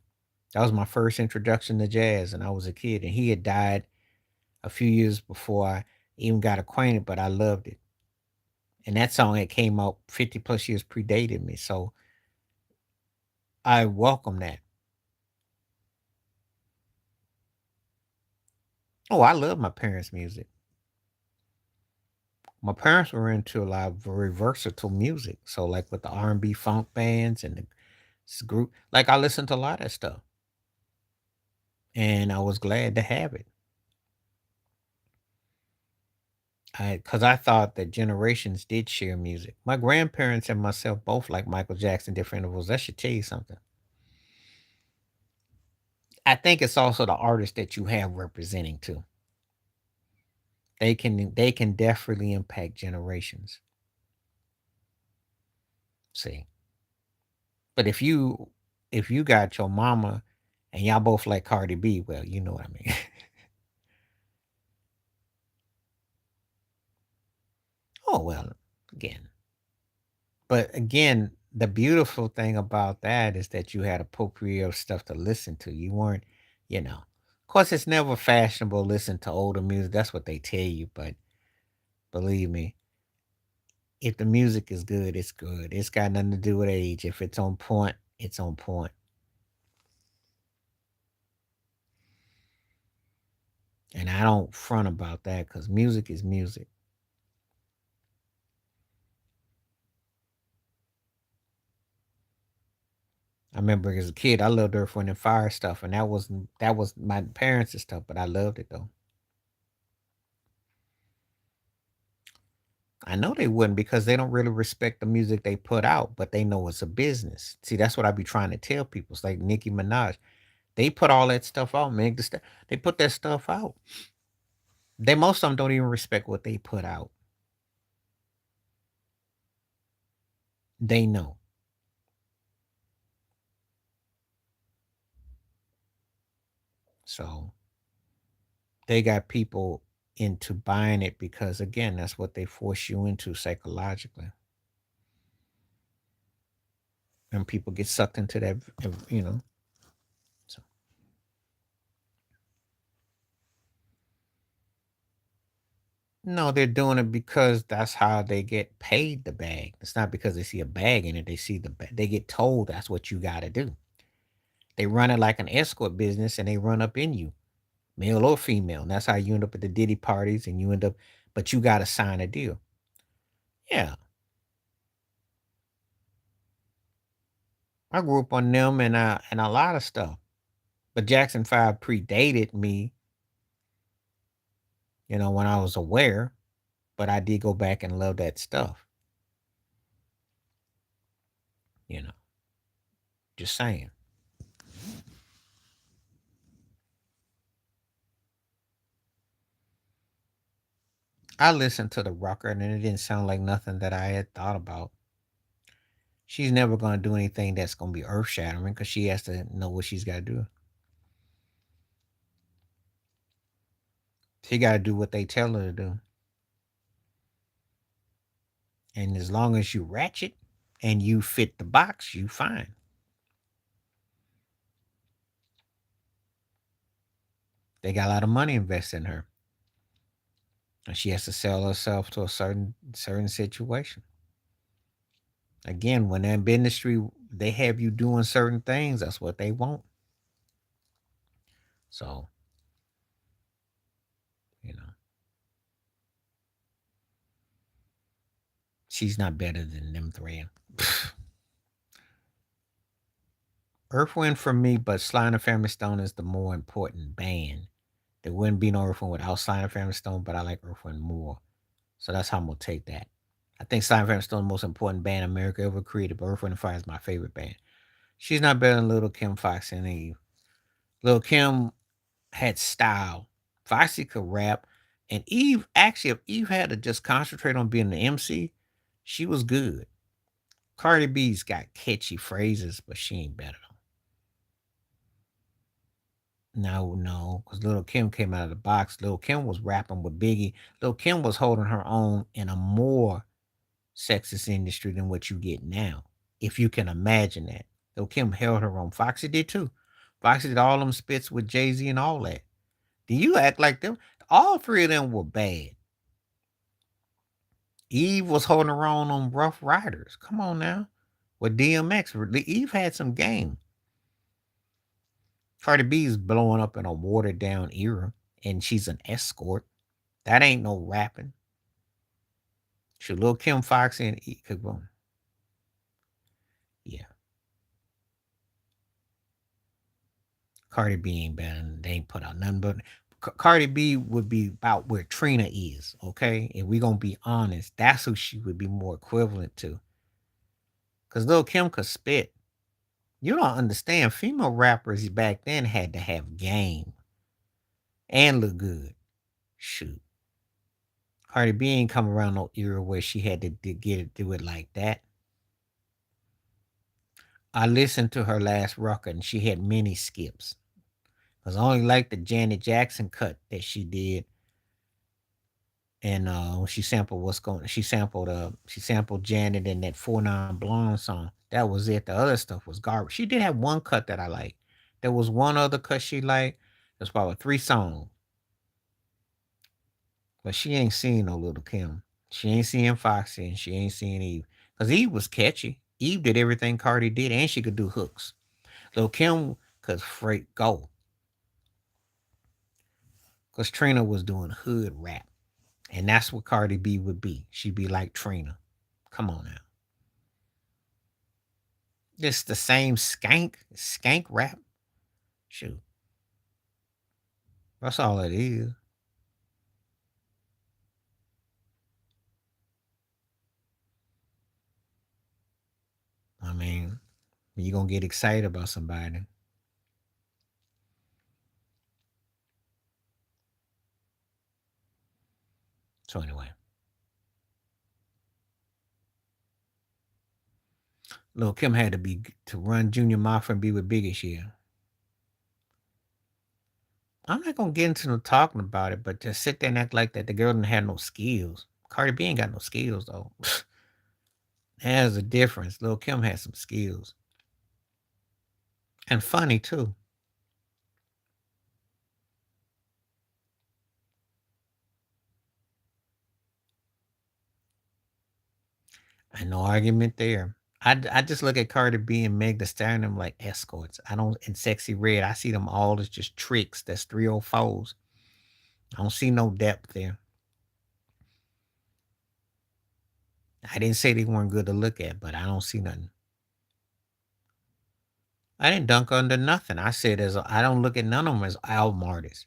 That was my first introduction to jazz and I was a kid and he had died a few years before I even got acquainted, but I loved it. And that song that came out 50 plus years predated me. So I welcome that. Oh, I love my parents' music. My parents were into a lot of very versatile music. So like with the R&B funk bands and the group, like I listened to a lot of that stuff. And I was glad to have it. Because I thought that generations did share music. My grandparents and myself both like Michael Jackson, different intervals. That should tell you something. I think it's also the artist that you have representing too. They can definitely impact generations. See. But if you got your mama and y'all both like Cardi B, well, you know what I mean. Oh well, again. But again, the beautiful thing about that is that you had a potpourri of stuff to listen to. You weren't, Of course, it's never fashionable to listen to older music. That's what they tell you. But believe me, if the music is good, it's good. It's got nothing to do with age. If it's on point, it's on point. And I don't front about that because music is music. I remember as a kid, I loved Earth, Wind, and Fire stuff, and that was my parents' stuff, but I loved it though. I know they wouldn't because they don't really respect the music they put out, but they know it's a business. See, that's what I be trying to tell people. It's like Nicki Minaj. They put all that stuff out, man. They put that stuff out. They most of them don't even respect what they put out. They know. So they got people into buying it because again, that's what they force you into psychologically. And people get sucked into that. So no, they're doing it because that's how they get paid the bag. It's not because they see a bag in it. They see the bag. They get told that's what you got to do. They run it like an escort business and they run up in you, male or female. And that's how you end up at the Diddy parties and you end up, but you got to sign a deal. Yeah. I grew up on them and a lot of stuff. But Jackson 5 predated me, when I was aware, but I did go back and love that stuff, you know, just saying. I listened to the rocker and it didn't sound like nothing that I had thought about. She's never going to do anything that's going to be earth shattering because she has to know what she's got to do. She got to do what they tell her to do. And as long as you ratchet and you fit the box, you fine. They got a lot of money invested in her. And she has to sell herself to a certain situation. Again, when they're in industry, they have you doing certain things. That's what they want. So, you know, she's not better than them three. Earth Wind for me, but Sly and the Family Stone is the more important band. There wouldn't be no Earth Wind without Sly and the Family Stone, but I like Earth Wind more. So that's how I'm gonna take that. I think Seinfeld is still the most important band America ever created, but Earth, Wind& and Fire is my favorite band. She's not better than Little Kim, Foxy, and Eve. Little Kim had style. Foxy could rap. And Eve, actually, if Eve had to just concentrate on being the MC, she was good. Cardi B's got catchy phrases, but she ain't better. No, no, because Little Kim came out of the box. Little Kim was rapping with Biggie. Little Kim was holding her own in a more sexist industry than what you get now, if you can imagine that. Little Kim held her own. Foxy did too. Foxy did all them spits with Jay Z and all that. Do you act like them? All three of them were bad. Eve was holding her own on Rough Riders. Come on now. With DMX, Eve had some game. Cardi B's blowing up in a watered down era, and she's an escort. That ain't no rapping. Should Lil Kim, Foxy, and E could go. Yeah. Cardi B ain't better. They ain't put out nothing but Cardi B would be about where Trina is, okay? And we gonna be honest, that's who she would be more equivalent to. Cause Lil Kim could spit. You don't understand. Female rappers back then had to have game and look good. Shoot. Cardi B ain't come around no era where she had to get it, do it like that. I listened to her last record and she had many skips. Cause I only like the Janet Jackson cut that she did. And she sampled she sampled Janet in that 4-9 Blonde song. That was it. The other stuff was garbage. She did have one cut that I liked. There was one other cut she liked. There's probably 3 songs. But she ain't seen no Little Kim. She ain't seeing Foxy and she ain't seeing Eve. Because Eve was catchy. Eve did everything Cardi did and she could do hooks. Little Kim could freight go. Because Trina was doing hood rap. And that's what Cardi B would be. She'd be like Trina. Come on now. It's the same skank rap. Shoot. That's all it is. I mean, you're going to get excited about somebody. So anyway, Lil Kim had to run Junior Mafia and be with Biggie shit. I'm not gonna get into no talking about it, but just sit there and act like that the girl didn't have no skills. Cardi B ain't got no skills though. There's a difference. Lil Kim has some skills. And funny too. And no argument there. I just look at Cardi B and Meg Thee Stallion them like escorts. I don't in Sexy Red. I see them all as just tricks. That's 304s. I don't see no depth there. I didn't say they weren't good to look at, but I don't see nothing. I didn't dunk under nothing. I said I don't look at none of them as album artists.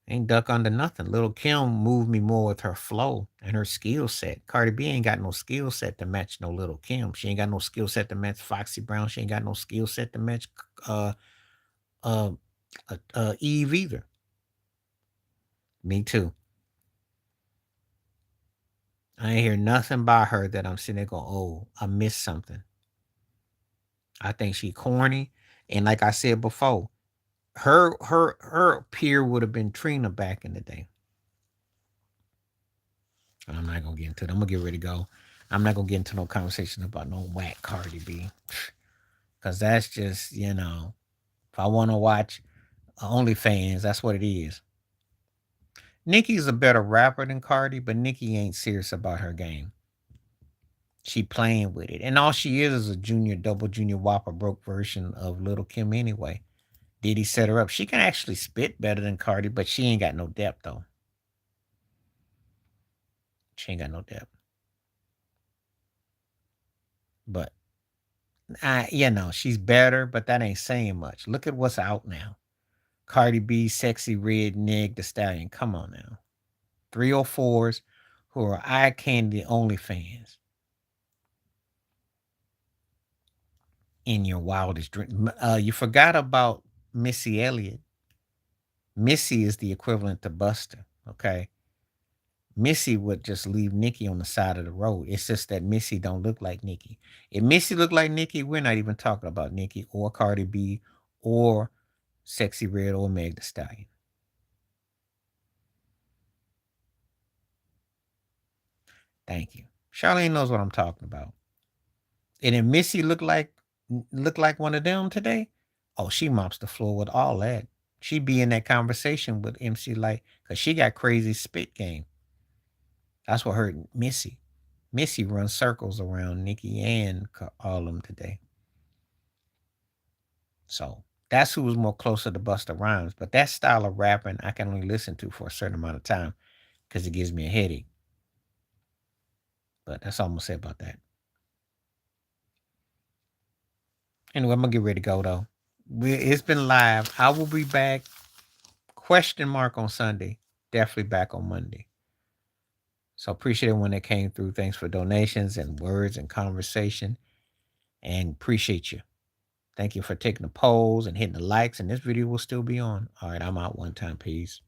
Ain't duck under nothing. Little Kim moved me more with her flow and her skill set. Cardi B ain't got no skill set to match no Little Kim. She ain't got no skill set to match Foxy Brown. She ain't got no skill set to match uh uh Eve either. Me too. I ain't hear nothing by her that I'm sitting there going, oh, I missed something. I think she corny. And like I said before, her peer would have been Trina back in the day. I'm not gonna get into it. I'm gonna get ready to go. I'm not gonna get into no conversation about no whack Cardi B. Cause that's just, if I wanna watch OnlyFans, that's what it is. Nicki's a better rapper than Cardi, but Nicki ain't serious about her game. She playing with it. And all she is a junior, double junior whopper broke version of Little Kim anyway. Did he set her up? She can actually spit better than Cardi, but she ain't got no depth though. She ain't got no depth. But she's better, but that ain't saying much. Look at what's out now. Cardi B, Sexy Red, Meg Thee Stallion. Come on now. 304s who are eye candy only fans in your wildest dream. You forgot about Missy Elliott. Missy is the equivalent to Buster. Okay. Missy would just leave Nikki on the side of the road. It's just that Missy don't look like Nikki. If Missy looked like Nikki, we're not even talking about Nikki or Cardi B or Sexy Red or Meg Thee Stallion. Thank you. Charlene knows what I'm talking about. And if Missy looked like one of them today, oh, she mops the floor with all that. She be in that conversation with MC Light because she got crazy spit game. That's what hurt Missy. Missy runs circles around Nikki and all of them today. So that's who was more closer to Busta Rhymes. But that style of rapping I can only listen to for a certain amount of time because it gives me a headache. But that's all I'm gonna say about that. Anyway, I'm gonna get ready to go though. It's been live. I will be back. Question mark on Sunday. Definitely back on Monday. So appreciate everyone that came through. Thanks for donations and words and conversation. And appreciate you. Thank you for taking the polls and hitting the likes. And this video will still be on. All right, I'm out one time. Peace.